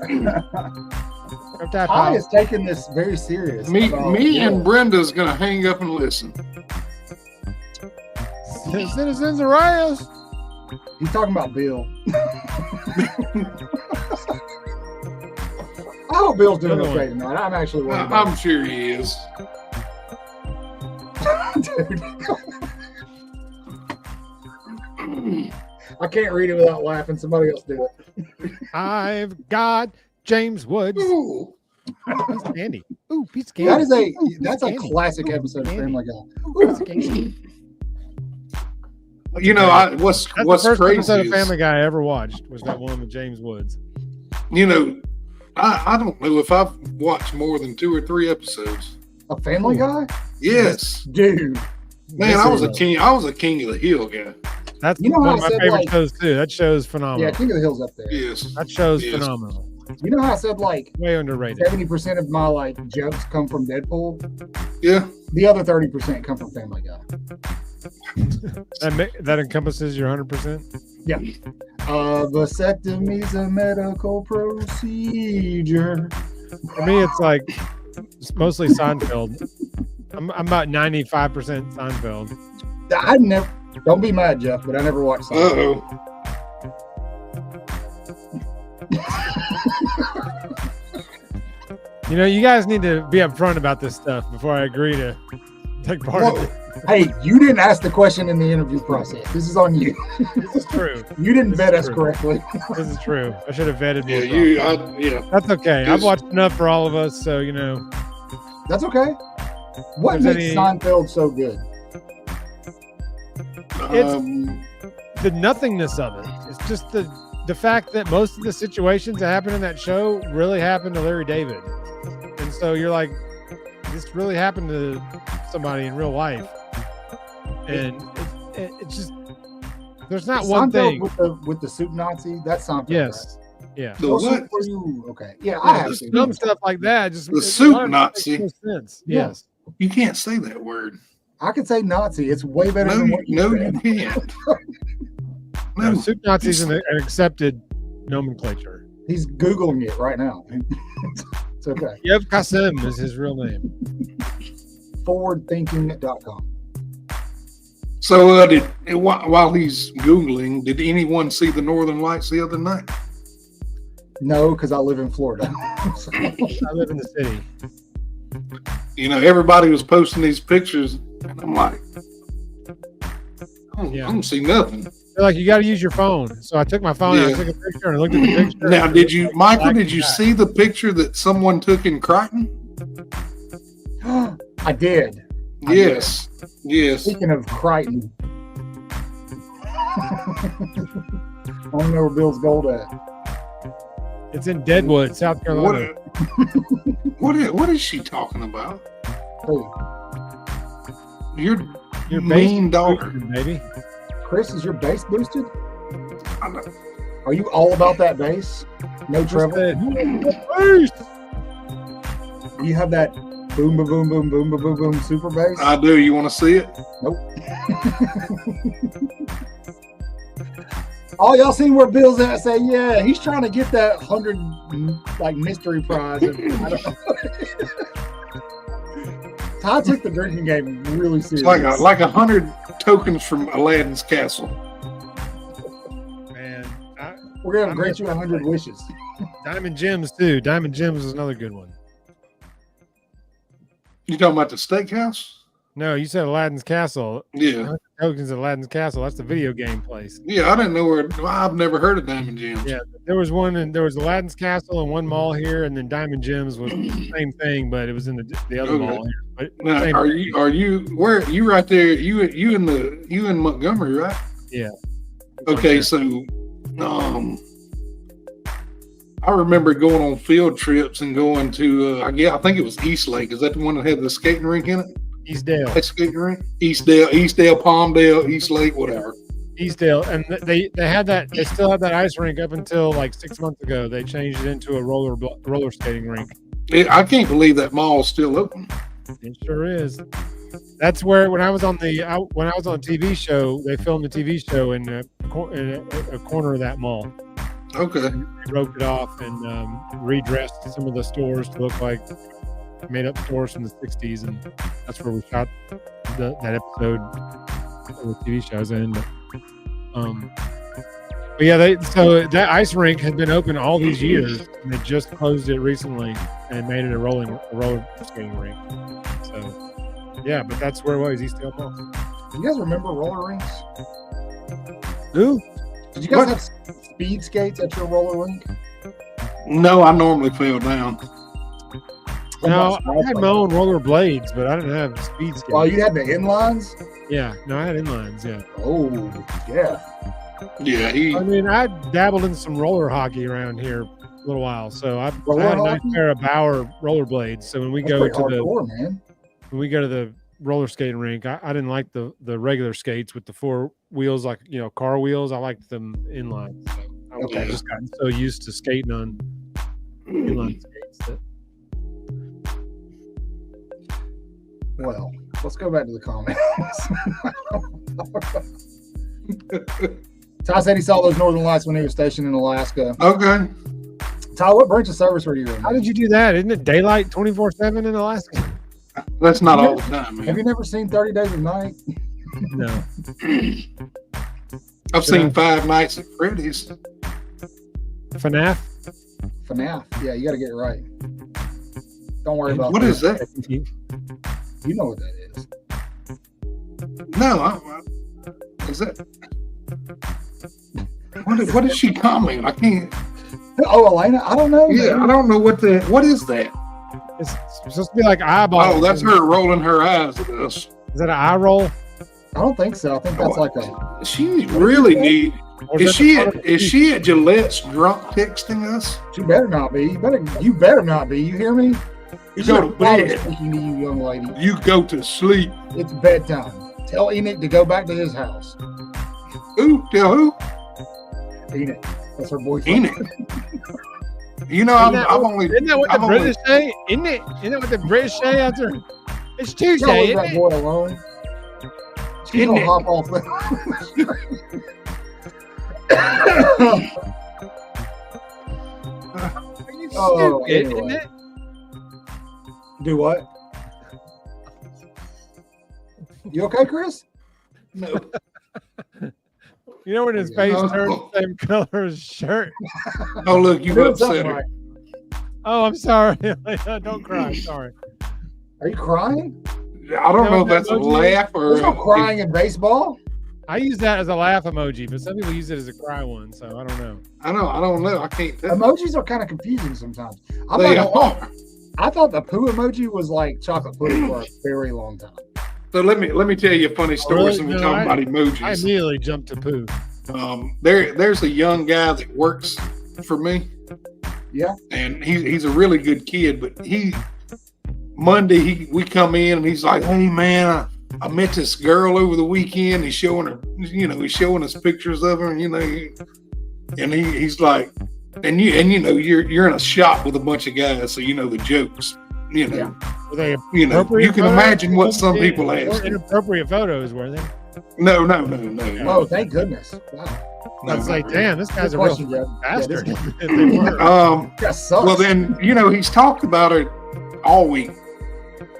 Row Tide I Pop. is taking this very serious. Me about- and Brenda's going to hang up and listen. Citizens arrest. He's talking about Bill. I hope Bill's doing Good okay tonight. I'm actually worried about I'm sure he is. it, dude. I can't read it without laughing. Somebody else do it. I've got James Woods. Ooh. Piece of candy. Ooh, piece of candy. That's a Candy. classic episode of Candy. Family Guy. Piece of candy. You know, what's That's the first crazy episode of is, Family Guy I ever watched was that one with James Woods. you know, I don't know if I've watched more than 2 or 3 episodes. A Family Guy, Yes, dude. man, I was a king of the Hill guy. That's You know one how of I my said, favorite like- shows too. That show is Yeah, phenomenal. King of the Hill's up there. Yes, That show is Yes. phenomenal. You know how I said like Way underrated. 70% of my like jokes come from Deadpool? yeah. The other 30% come from Family Guy. That encompasses your 100%. Vasectomy's a medical procedure. For me, it's like it's mostly Seinfeld. I'm about 95% Seinfeld. I never. Don't be mad, Jeff, but I never watched Uh Seinfeld. oh. You know, you guys need to be upfront about this stuff before I agree to take part of Whoa. it. Hey, you didn't ask the question in the interview process. This is on you. This is true. You didn't This vet is us true. correctly. This is true. I should have vetted more. Yeah, properly. yeah. That's okay. I've Yes. watched enough for all of us, so you know. That's okay. What There's makes any- Seinfeld so good? It's- The nothingness of it. It's just the fact that most of the situations that happen in that show really happened to Larry David, and so you're like, this really happened to somebody in real life, and it's just there's not one Seinfeld thing. with the soup Nazi. That's Seinfeld. Yes, yeah. The Right? what? For you. Okay. Yeah, I have Just seen dumb it. stuff like that. Just The it- soup a lot of it Nazi. makes no sense. Yeah. Yes. You can't say that word. I could say Nazi. It's way better No, than what you no, said. you can't. No, No, soup Nazi is an accepted nomenclature. He's Googling it right now. It's okay. Yev Kassem is his real name. Forwardthinking.com. So, while he's Googling, did anyone see the Northern Lights the other night? No, because I live in Florida. So, I live in the city. You know, everybody was posting these pictures, and I'm like, I Yeah. don't see nothing. They're like, you got to use your phone. So I took my phone and I Yeah. took a picture and I looked at the picture. Now, did you, Michael? Black Did you and white. see the picture that someone took in Crichton? I did. I Yes, yes. Speaking of Crichton, I don't know where Bill's gold at. It's in Deadwood, South What? Carolina. What is she talking about? Hey, Your Your mean base daughter. baby. Chris, is your bass boosted? I know. Are you all about that bass? No treble? Do you have that boom, boom, boom, boom, boom, boom, boom, boom super bass? I do. You want to see it? Nope. All y'all seen where Bill's at? Say, yeah, he's trying to get that 100 like mystery prize. I don't know. Ty took the drinking game really It's seriously. like 100 tokens from Aladdin's castle. Man, We're gonna grant you 100 wishes. Diamond Gems too. Diamond Gems is another good one. You talking about the steakhouse? No, you said Aladdin's Castle. Yeah. Tokens at Aladdin's Castle. That's the video game place. Yeah, I didn't know where. I've never heard of Diamond Gems. Yeah, there was one, and there was Aladdin's Castle in one mall here, and then Diamond Gems was the same thing, but it was in the other Okay. mall here. But Now, same are thing. you where you right there? You in Montgomery, right? Yeah. Okay, so I remember going on field trips and going to I think it was East Lake. Is that the one that had the skating rink in it? Eastdale, That skating rink? Eastdale, Palmdale, East Lake, whatever. Eastdale, and they had that. They still had that ice rink up until like 6 months ago. They changed it into a roller skating rink. I can't believe that mall's still open. It sure is. That's where when I was on the TV show, they filmed the TV show in a corner of that mall. Okay. They roped it off and redressed some of the stores to look like made up stores from the 60s, and that's where we shot that episode of the TV show I was in. But yeah, so that ice rink had been open all these years, and they just closed it recently and made it a roller skating rink. So yeah, but that's where it was, Eastdale Mall. You guys remember roller rinks? Ooh, Did you guys have speed skates at your roller rink? No, I normally fell down. no, I had my own roller blades, but I didn't have speed skates. Oh, you had the inlines? Yeah, no, I had inlines. Yeah. Oh, yeah. Yeah, I mean, I dabbled in some roller hockey around here a little while, so I Roller had a nice hockey? pair of Bauer rollerblades. So when we That's go pretty to hardcore, man. the roller skating rink, I didn't like the regular skates with the four wheels, like car wheels. I liked them inline. So Okay. I just gotten so used to skating on inline skates that Well, let's go back to the comments. Ty said he saw those northern lights when he was stationed in Alaska. Okay. Ty, what branch of service were you in? How did you do that? Isn't it daylight 24/7 in Alaska? That's not all the time, Have man. you never seen 30 Days of Night? No. I've seen 5 Nights at Freddy's. FNAF? FNAF. Yeah, you got to get it right. Don't worry about What that. is that? You know what that is. No, is that? What is she comment? I can't. Oh, Elena? I don't know. Yeah, man. I don't know what is that. It's supposed to be like eyeballs. Oh, that's her rolling her eyes at us. Is that an eye roll? I don't think so. I think that's like a. She really need. Or Is that the front of the is she at Gillette's drunk texting us? She better not be. You better not be. You hear me? You go to Your father bed. speaking to you, young lady. You go to sleep. It's bedtime. Tell Enoch to go back to his house. Who? Tell who? Enoch. That's her boyfriend. Enoch. You know, I've only. Isn't that what the I've only- British say? Isn't it? Isn't that what the British say out there? It's Y'all Tuesday, leave isn't that it? boy alone. She's Isn't gonna it? hop off the. Are you Oh, stupid, anyway. isn't it? Do what? You okay, Chris? No. You know when his face No. turns the same color as his shirt? Oh, look, you Doing upset something her. right. Oh, I'm sorry. Don't cry. I'm sorry. Are you crying? I don't know if No, that's a no, laugh or. There's no crying in baseball. I use that as a laugh emoji, but some people use it as a cry one, so I don't know. I don't know. I can't tell. Emojis are kind of confusing sometimes. I'm They not gonna lie. are. I thought the poo emoji was like chocolate pudding for a very long time. So let me tell you a funny story. Really? Since we're No, talking about I emojis. immediately jumped to poo. There's a young guy that works for me. Yeah. And he's a really good kid, but Monday we come in and he's like, "Hey man, I met this girl over the weekend." He's showing us pictures of her, and he's like, and you're in a shop with a bunch of guys, so you know the jokes, Were they you appropriate can photos? imagine what some people ask. Inappropriate photos, were they? No. Oh, thank goodness. Wow. I was like, damn, this guy's Good a real question, Jeff. Yeah, this bastard. guy- If they were. that sucks. Well, then, he's talked about it all week.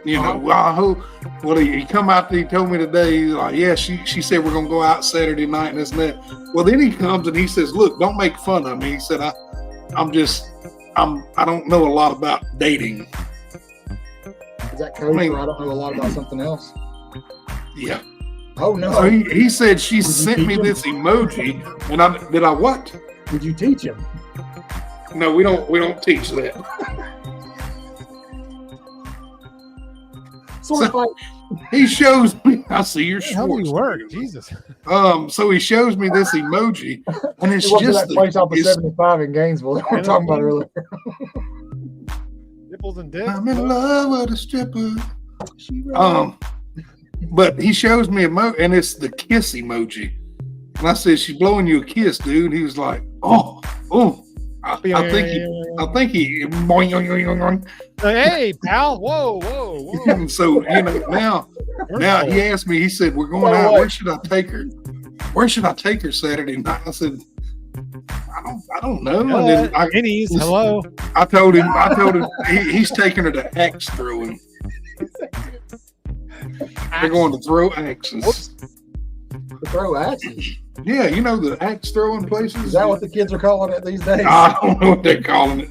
Well, he come out, he told me today, he's like, yeah, she said we're going to go out Saturday night and this and that. Well, then he comes and he says, look, don't make fun of me. He said, I don't know a lot about dating. Is that code I mean- for I don't know a lot about something else? Yeah. Oh, no. So he said she you sent me teach him? this emoji, and did I what? Did you teach him? No, we don't teach that. Sort of like, He shows me. I see your How do Schwartz. you work? Jesus. So he shows me this emoji, and it's it wasn't just that place off of it's- 75 in Gainesville that we were talking about earlier. Nipples and dicks. I'm in love with a stripper. She ran. But he shows me and it's the kiss emoji. And I said, she's blowing you a kiss, dude. And he was like, oh. I think he. Boing, boing, boing, boing. Hey, pal. Whoa. And so now he asked me. He said, "We're going out. Where should I take her? Where should I take her Saturday night?" I said, "I don't know." And then Pennies. Hello. I told him he's taking her to axe throwing. They're going to throw axes. To throw axes. Yeah, the axe throwing places. Is that what the kids are calling it these days? I don't know what they're calling it.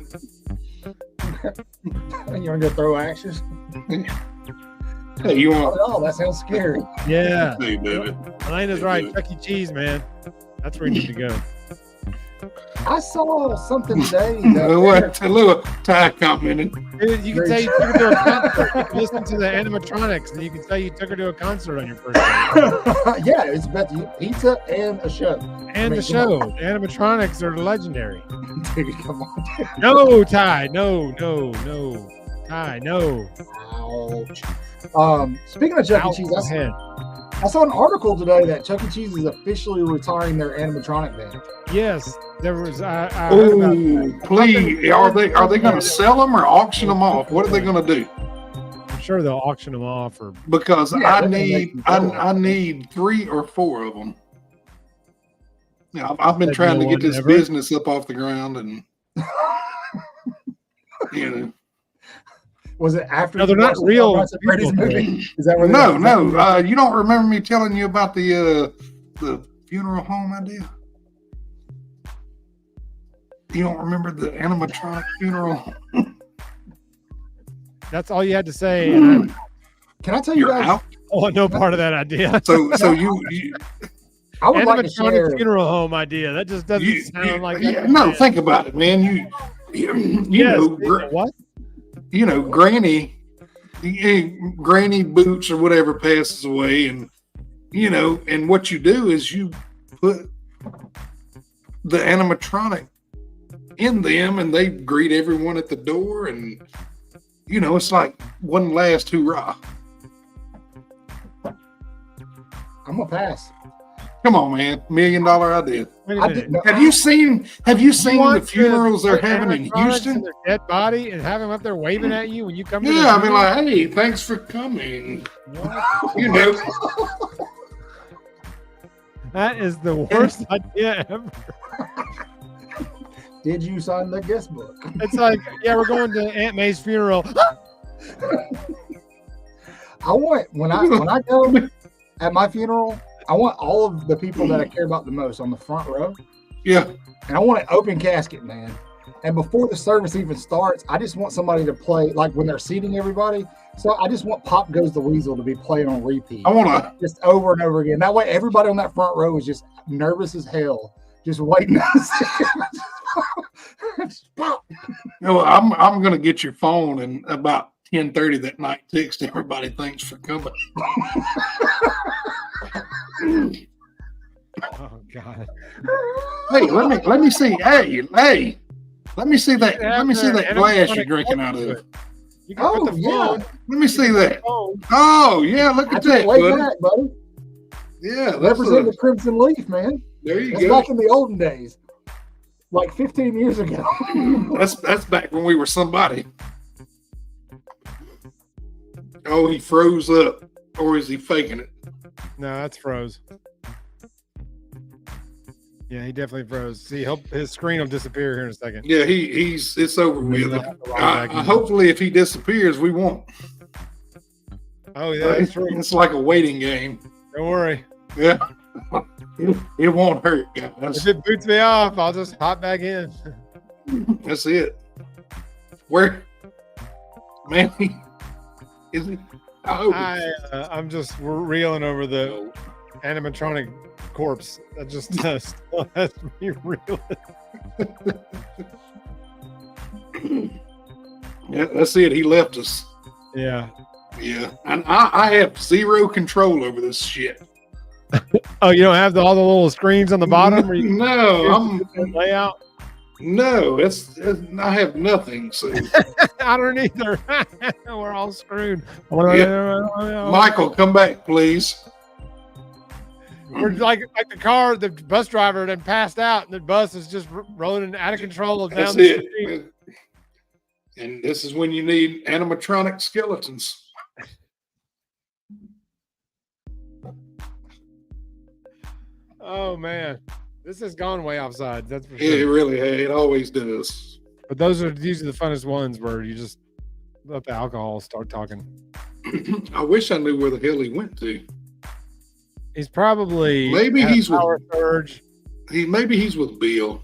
You want to go throw axes? Hey, you want? Oh, that sounds scary. Yeah. Hey, baby. Elena's right. Chuck E. Cheese, man. That's where you need to go. I saw something today. What? A little Ty commented. Dude, you can say you took her to a concert. You can listen to the animatronics, and you can say you took her to a concert on your first day. Yeah, it's about pizza and a show. And the show. The animatronics are legendary. Dude, come on. No, Ty. No. Ty, no. Ouch. Speaking of Chuck E. Out Cheese, of head. I saw an article today that Chuck E. Cheese is officially retiring their animatronic band. Yes, there was. I heard about Oh, that. please! Are they going to sell them or auction them off? What are they going to do? I'm sure they'll auction them off or. Because Yeah, I they're gonna need make them go. I need 3 or 4 of them. Yeah, I've been Said trying no to get one this ever? business up off the ground, and Was it after? No, they're you not watched the real Five Nights at Freddy's people, movie? Is that where they no. got- You don't remember me telling you about the funeral home idea? You don't remember the animatronic funeral? That's all you had to say. And Can I tell you You're guys? out. I want no part of that idea. So you I would like to Animatronic share. funeral home idea. That just doesn't sound like that. no. Think about it, man. You Yes, know, what? Granny Boots or whatever passes away, and and what you do is you put the animatronic in them, and they greet everyone at the door, and it's like one last hoorah. I'm gonna pass. Come on, man, $1 million idea. Wait a I minute. didn't know. Have you seen the want funerals to they're put having in animatronics Houston? their dead body and have them up there waving at you when you come to Yeah, I the mean, like, hey, thanks for coming. That is the worst idea ever. Did you sign the guest book? It's like, yeah, we're going to Aunt May's funeral. I want when I go at my funeral, I want all of the people that I care about the most on the front row, Yeah, and I want an open casket, man. And before the service even starts, I just want somebody to play like when they're seating everybody. So I just want "Pop Goes the Weasel" to be played on repeat, I want to. just over and over again. That way, everybody on that front row is just nervous as hell, just waiting to see. Just pop. I'm gonna get your phone and about 10:30 that night. Text everybody. Thanks for coming. Oh God! Hey, let me see. Hey, let me see that. Let me see have that the glass you're animatronic drinking talk out to of. it. You can Oh, put the yeah. phone. Let me see that. phone. Oh yeah, look I at just that, way buddy. back, buddy. Yeah, that's Represent the Crimson Leaf, man. there you That's go. back in the olden days, like 15 years ago. That's back when we were somebody. Oh, he froze up, or is he faking it? No, that's froze. Yeah, he definitely froze. See, his screen will disappear here in a second. Yeah, it's over Maybe with. I'll have to log back in. Hopefully, if he disappears, we won't. Oh, yeah, that's true. It's like a waiting game. Don't worry. Yeah, it won't hurt, guys. If it boots me off, I'll just hop back in. That's it. Where, man? Is it? I'm just reeling over the animatronic corpse. That just still has me reeling. Yeah, that's it. He left us. Yeah. Yeah, and I have zero control over this shit. Oh, you don't have all the little screens on the bottom where you No, layout? no. I have nothing. So I don't either. We're all screwed. Michael, come back, please. We're like the car, the bus driver that passed out, and the bus is just rolling out of control down That's the it. street. And this is when you need animatronic skeletons. Oh man, this has gone way offside. That's for Yeah, it sure. really, it always does. But these are the funnest ones where you just let the alcohol start talking. I wish I knew where the hell he went to. He's probably Maybe had a he's with- power surge. Maybe he's with Bill.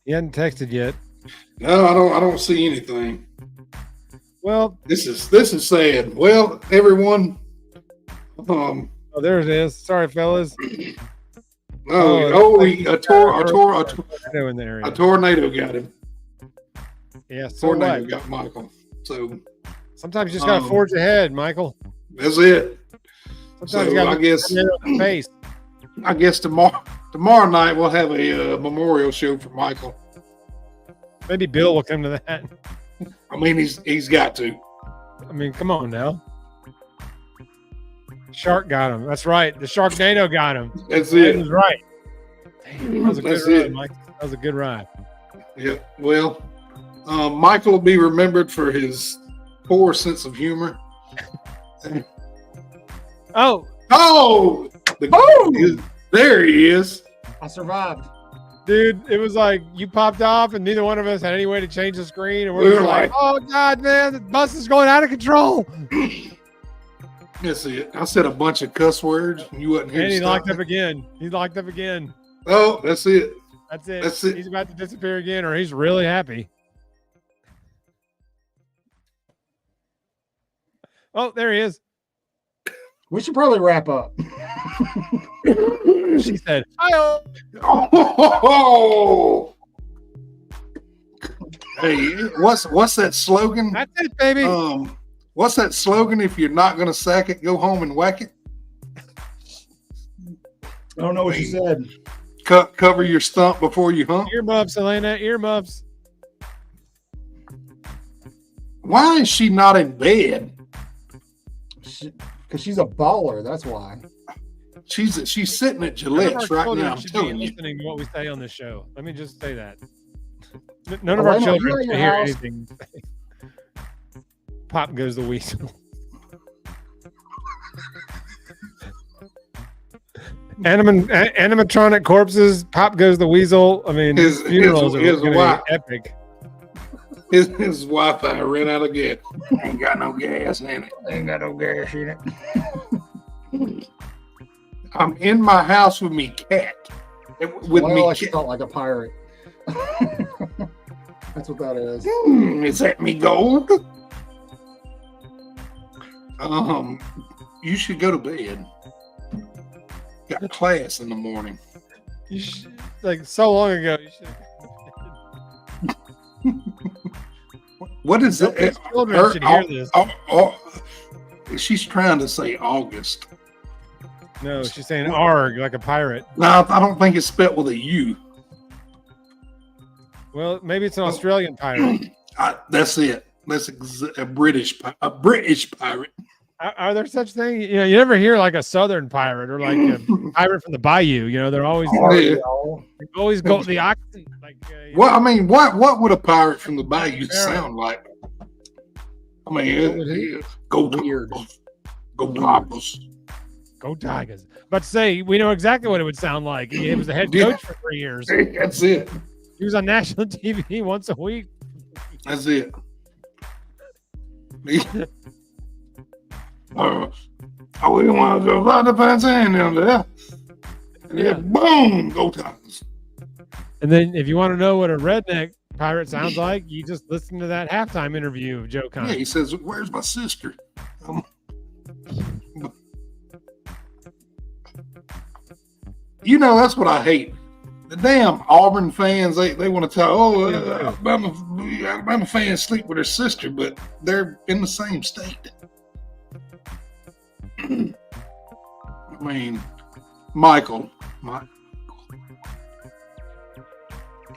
He hadn't texted yet. No, I don't see anything. Well, This is sad. Well, everyone, oh, there it is. Sorry, fellas. a Tornado in the area. tornado got him. Yeah, so Tornado what? got Michael. So Sometimes you just gotta forge ahead, Michael. that's it. Sometimes So you gotta I guess face. I guess tomorrow night we'll have a memorial show for Michael. Maybe Bill will come to that. I mean, he's got to. I mean, come on now. Shark got him. That's right. The Sharknado got him. That's That it. was right. Damn, that was a good That's ride, it. Mike. That was a good ride. Yeah. Well, Michael will be remembered for his poor sense of humor. Oh, Oh, there he is. I survived. dude, it was like you popped off and neither one of us had any way to change the screen. And We we're were just like, like- oh, God, man, the bus is going out of control. That's it. I said a bunch of cuss words. And you wasn't here. And to he stop locked me. up again. He's locked up again. Oh, that's it. That's it. That's it. He's about to disappear again, or he's really happy. Oh, there he is. We should probably wrap up. She said, "Hi." Oh. Hey, what's that slogan? That's it, baby. What's that slogan? If you're not gonna sack it, go home and whack it. I don't know what you said. Cover your stump before you hump. Earmuffs, Elena. Earmuffs. Why is she not in bed? Because she's a baller. That's why. She's sitting at None of our Gillette's right children now. I'm should telling be you. listening to what we say on this show. Let me just say that. None of our Elena, children you're at should your hear house. anything. Pop goes the weasel. Animatronic corpses. Pop goes the weasel. I mean, His- funerals his are gonna wife. be epic. His Wi-Fi ran out of gas. Ain't got no gas in it. Ain't got no gas in it. I'm in my house with me cat. With Well, me she cat. felt like a pirate. That's what that is. Is that me gold? You should go to bed. Got class in the morning. You should, like so long ago. You should. What is These that? children should hear this. She's trying to say August. No, she's saying "arg" like a pirate. No, I don't think it's spelled with a U. Well, maybe it's an Australian pirate. That's it. That's a British pirate. Are there such things? You know, you never hear like a Southern pirate or like a pirate from the bayou. You know, they're always Yeah. they always go the accent. Like, Well, I mean, what would a pirate from the bayou Parrot. sound like? I mean, go Weird. Go Tigers. Go Tigers. But say, we know exactly what it would sound like. He was the head Yeah. coach for 3 years. That's it. He was on national TV once a week. That's it. We want to go by the fence and down there. Yeah, boom, go Tigers. And then if you want to know what a redneck pirate sounds like, you just listen to that halftime interview of Joe Yeah, Conn. he says, "Where's my sister?" That's what I hate. The damn Auburn fans, they want to tell, Alabama fans sleep with their sister, but they're in the same state. I mean, Michael.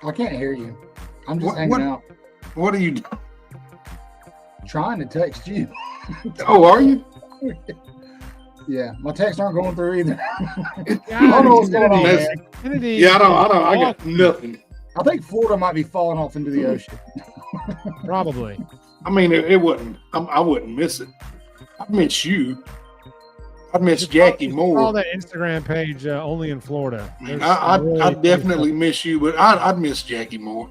I can't hear you. I'm just What- hanging what- out, What are you doing? trying to text you. Oh, are you? Yeah, my texts aren't going through either. God, I don't know what's going on, That's- man. Kennedy, Yeah, I don't. I got nothing. I think Florida might be falling off into the ocean. Probably. I mean, it wouldn't. I wouldn't miss it. I'd miss you. I'd miss Jackie Follow more. that Instagram page only in Florida. I mean, There's some I'd really I'd definitely miss you, but I'd miss Jackie more.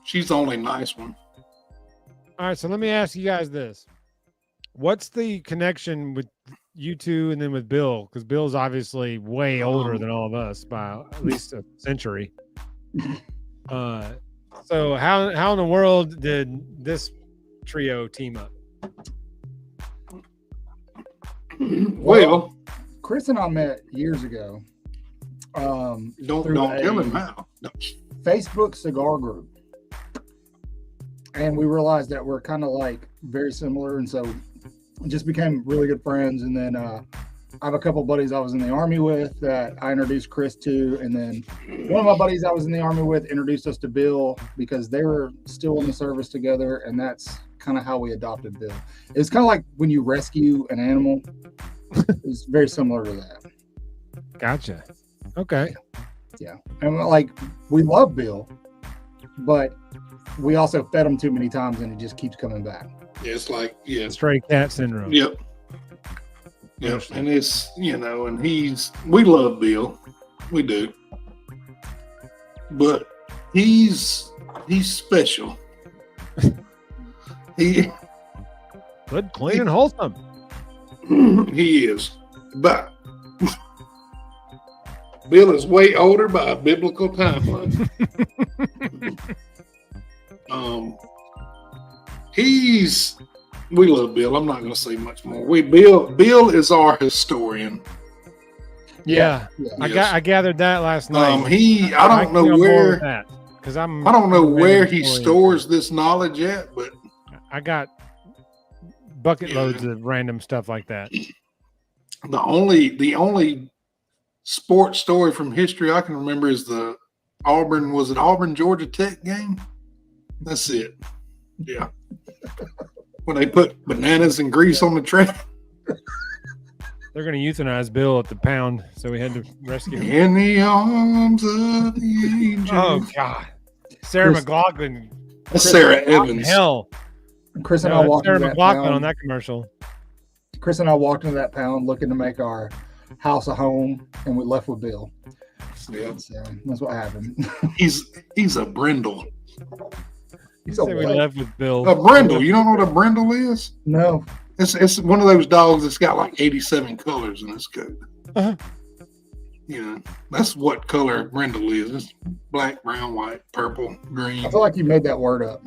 She's the only nice one. All right, so let me ask you guys this. What's the connection with you two and then with Bill? Because Bill's obviously way older than all of us by at least a century. So how in the world did this trio team up? Well, Chris and I met years ago. don't through tell a him how. No. Facebook cigar group. And we realized that we're kind of like very similar. And so we just became really good friends. And then I have a couple buddies I was in the Army with that I introduced Chris to. And then one of my buddies I was in the Army with introduced us to Bill because they were still in the service together. And that's kind of how we adopted Bill. It's kind of like when you rescue an animal. It's very similar to that. Gotcha. Okay. Yeah. And like, we love Bill, but we also fed him too many times and it just keeps coming back. Yeah, it's like, yeah. Stray cat syndrome. Yep. Yep. And it's, and we love Bill. We do. But he's special. He Good, clean, and wholesome. he is. But Bill is way older by a biblical timeline. We love Bill. I'm not going to say much more. Bill is our historian. Yeah. Yeah. I gathered that last night. I don't know where because I don't know where he stores this knowledge at, but I got bucket loads of random stuff like that. the only sports story from history I can remember is the Auburn Georgia Tech game. That's it. Yeah. When they put bananas and grease on the track. They're going to euthanize Bill at the pound, so we had to rescue him. In the arms of the angel. Oh God, Sarah Chris- McLaughlin. That's Sarah Evans. Hell, Chris and no, I that's walked Sarah into that McLaughlin pound. on that commercial. Chris and I walked into that pound looking to make our house a home, and we left with Bill. Yeah. So that's what happened. He's a brindle. He's So a we what? left with Bill. A brindle. You don't know what a brindle is? No. It's one of those dogs that's got like 87 colors in its coat. Uh-huh. That's what color a brindle is. It's black, brown, white, purple, green. I feel like you made that word up.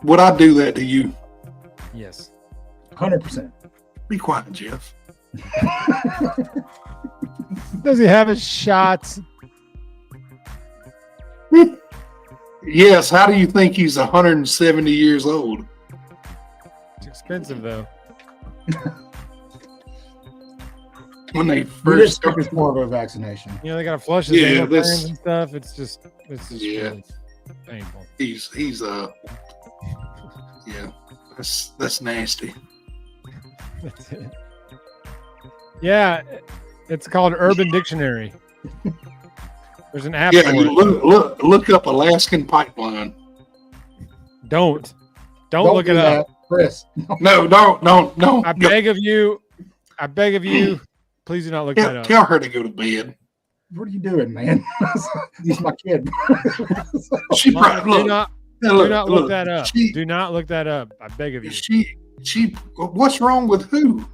Would I do that to you? Yes. 100%. Be quiet, Jeff. Does he have his shots? Yes. How do you think he's 170 years old? It's expensive though. When they We first just took started. this more of a vaccination. You know they got to flush his Yeah, anal this- glands and stuff. It's just Yeah. really painful. He's yeah. That's nasty. That's it. Yeah, it's called Urban Dictionary. There's an app Yeah, for you it. look up Alaskan pipeline. Don't Don't look do it up. that, Chris. No, don't. I beg of you. Please do not look that up. Tell her to go to bed. What are you doing, man? This is my kid. She Mama, probably do not look that up. Do not look that up. I beg of you. She. What's wrong with who?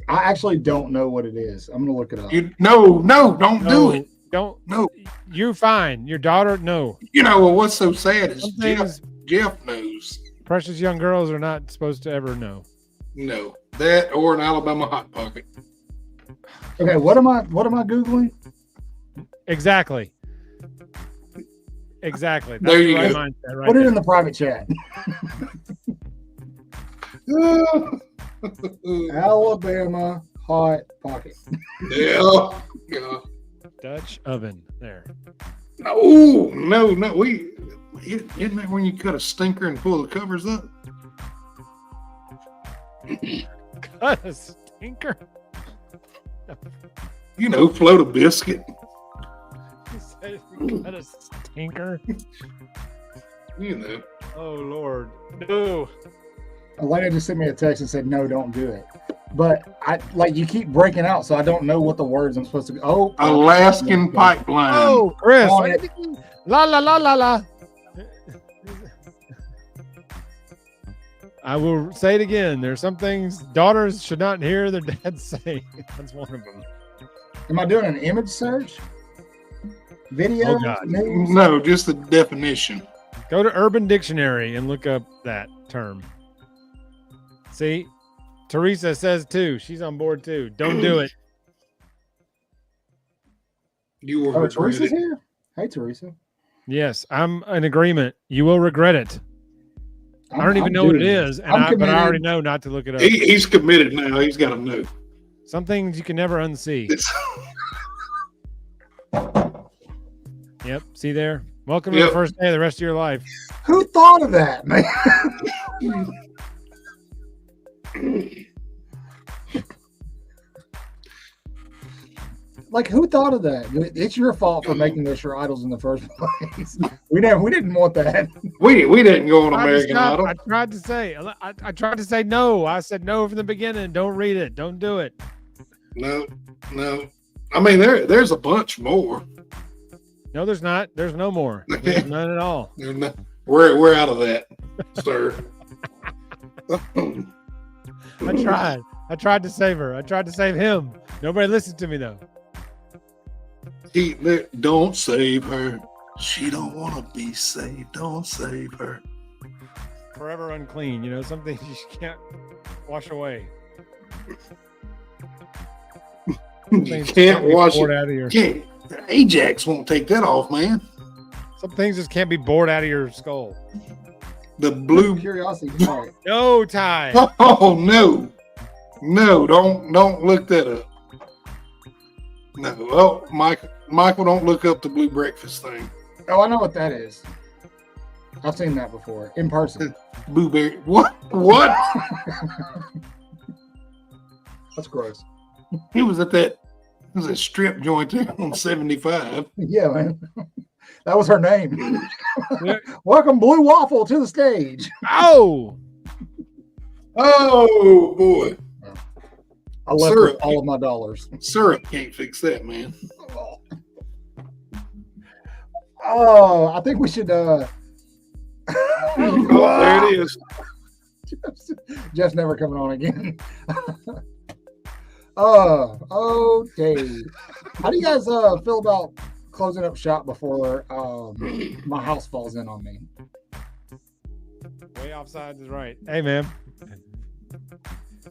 I actually don't know what it is. I'm gonna look it up. Don't do it. Don't. No. You're fine. Your daughter, no. What's so sad is Some things Jeff knows. precious young girls are not supposed to ever know. No, that or an Alabama Hot Pocket. Okay, what am I Googling? Exactly. That's There you the right go. mindset right Put it there. in the private chat. Alabama Hot Pocket. Yeah. Dutch oven. There. No. Isn't that when you cut a stinker and pull the covers up? Cut a stinker. Float a biscuit. Cut a stinker. You Oh Lord. No. Elena just sent me a text and said, "No, don't do it." But you keep breaking out, so I don't know what the words I'm supposed to. Oh, Alaskan pipeline. Oh, Chris. On it. La la la la la. I will say it again. There's some things daughters should not hear their dad say. That's one of them. Am I doing an image search? Video? Oh, God. News? No, just the definition. Go to Urban Dictionary and look up that term. See, Teresa says too. She's on board too. Don't do it. You will Oh, regret Teresa's it. here. Hey, Teresa. Yes, I'm in agreement. You will regret it. I don't even know what it is, but I already know not to look it up. He's committed now. He's got to know. Some things you can never unsee. Yep. See there? Welcome to the first day of the rest of your life. Who thought of that, man? Who thought of that? It's your fault for making this your idols in the first place. We didn't want that. We didn't go on American Idol. I tried to say no. I said no from the beginning. Don't read it. Don't do it. No. I mean, there's a bunch more. No, there's not. There's no more. There's none at all. We're out of that, sir. I tried to save her. I tried to save him. Nobody listened to me though. Don't save her. She don't want to be saved. Don't save her. Forever unclean. Some things you just can't wash away. You can't wash it. Out of your... Ajax won't take that off, man. Some things just can't be bored out of your skull. The blue Curiosity. Right. No, Ty. Oh no, don't look that up. No, oh Michael, don't look up the blue breakfast thing. Oh, I know what that is. I've seen that before in person. Blueberry. What? That's gross. He was at that. It was a strip joint there on 75. Yeah, man. That was her name. Yeah. Welcome, Blue Waffle, to the stage. Oh, Boy. I left Syrup. with all of my dollars. Syrup can't fix that, man. Oh, I think we should. Oh, there it is. Jeff's never coming on again. Okay. How do you guys feel about closing up shop before my house falls in on me? way offsides is right. Hey, man.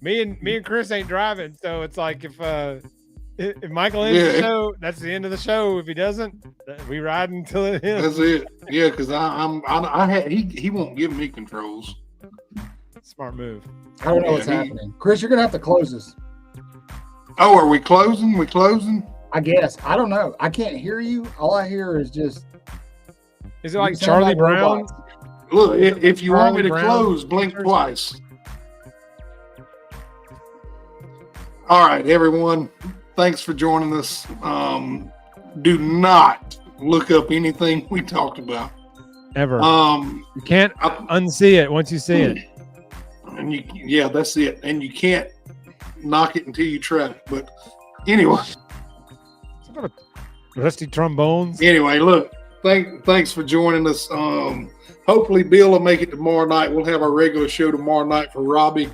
Me and Chris ain't driving, so it's like if Michael ends the show, that's the end of the show. If he doesn't, we ride until it ends. That's it. Yeah, because he won't give me controls. Smart move. I don't know what's happening. Chris, you're gonna have to close this. Oh, are we closing? We closing? I guess. I don't know. I can't hear you. All I hear is just. Is it like you sound Charlie like Brown? robots. Look, if you want me to Brown close, blink twice. All right, everyone. Thanks for joining us. Do not look up anything we talked about. Ever. Um, You can't I- unsee it once you see it. and yeah, that's it. And you can't knock it until you try it. But anyway, Some kind of rusty trombones. anyway, look, thanks for joining us. Hopefully Bill will make it tomorrow night. We'll have our regular show tomorrow night for Robbie.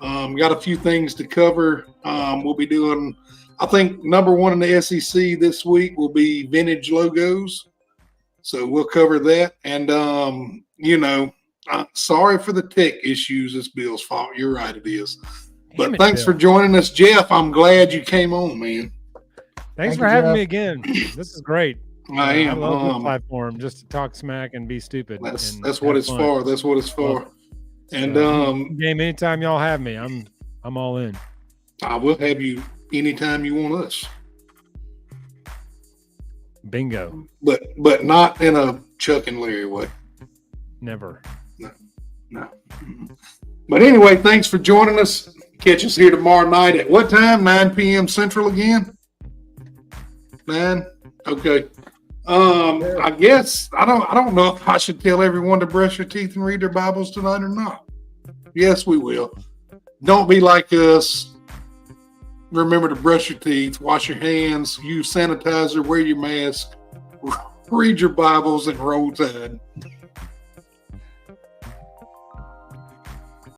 Got a few things to cover. We'll be doing, I think, number one in the SEC this week will be vintage logos. So we'll cover that. And, sorry for the tech issues. It's Bill's fault. You're right, it is. But Damn it, thanks Bill. for joining us, Jeff. I'm glad you came on, man. Thanks Thank for you, having Jeff. me again. This is great. I am. love this platform just to talk smack and be stupid. That's and what have it's fun. for. That's what it's for. And Game anytime y'all have me, I'm all in. I will have you anytime you want us, Bingo. but not in a Chuck and Larry way. Never. No. But anyway, thanks for joining us. Catch us here tomorrow night at what time? 9 p.m. Central again. 9. Okay. I guess I don't know if I should tell everyone to brush their teeth and read their Bibles tonight or not. Yes, we will. Don't be like us. Remember to brush your teeth, wash your hands, use sanitizer, wear your mask, read your Bibles, and roll tide.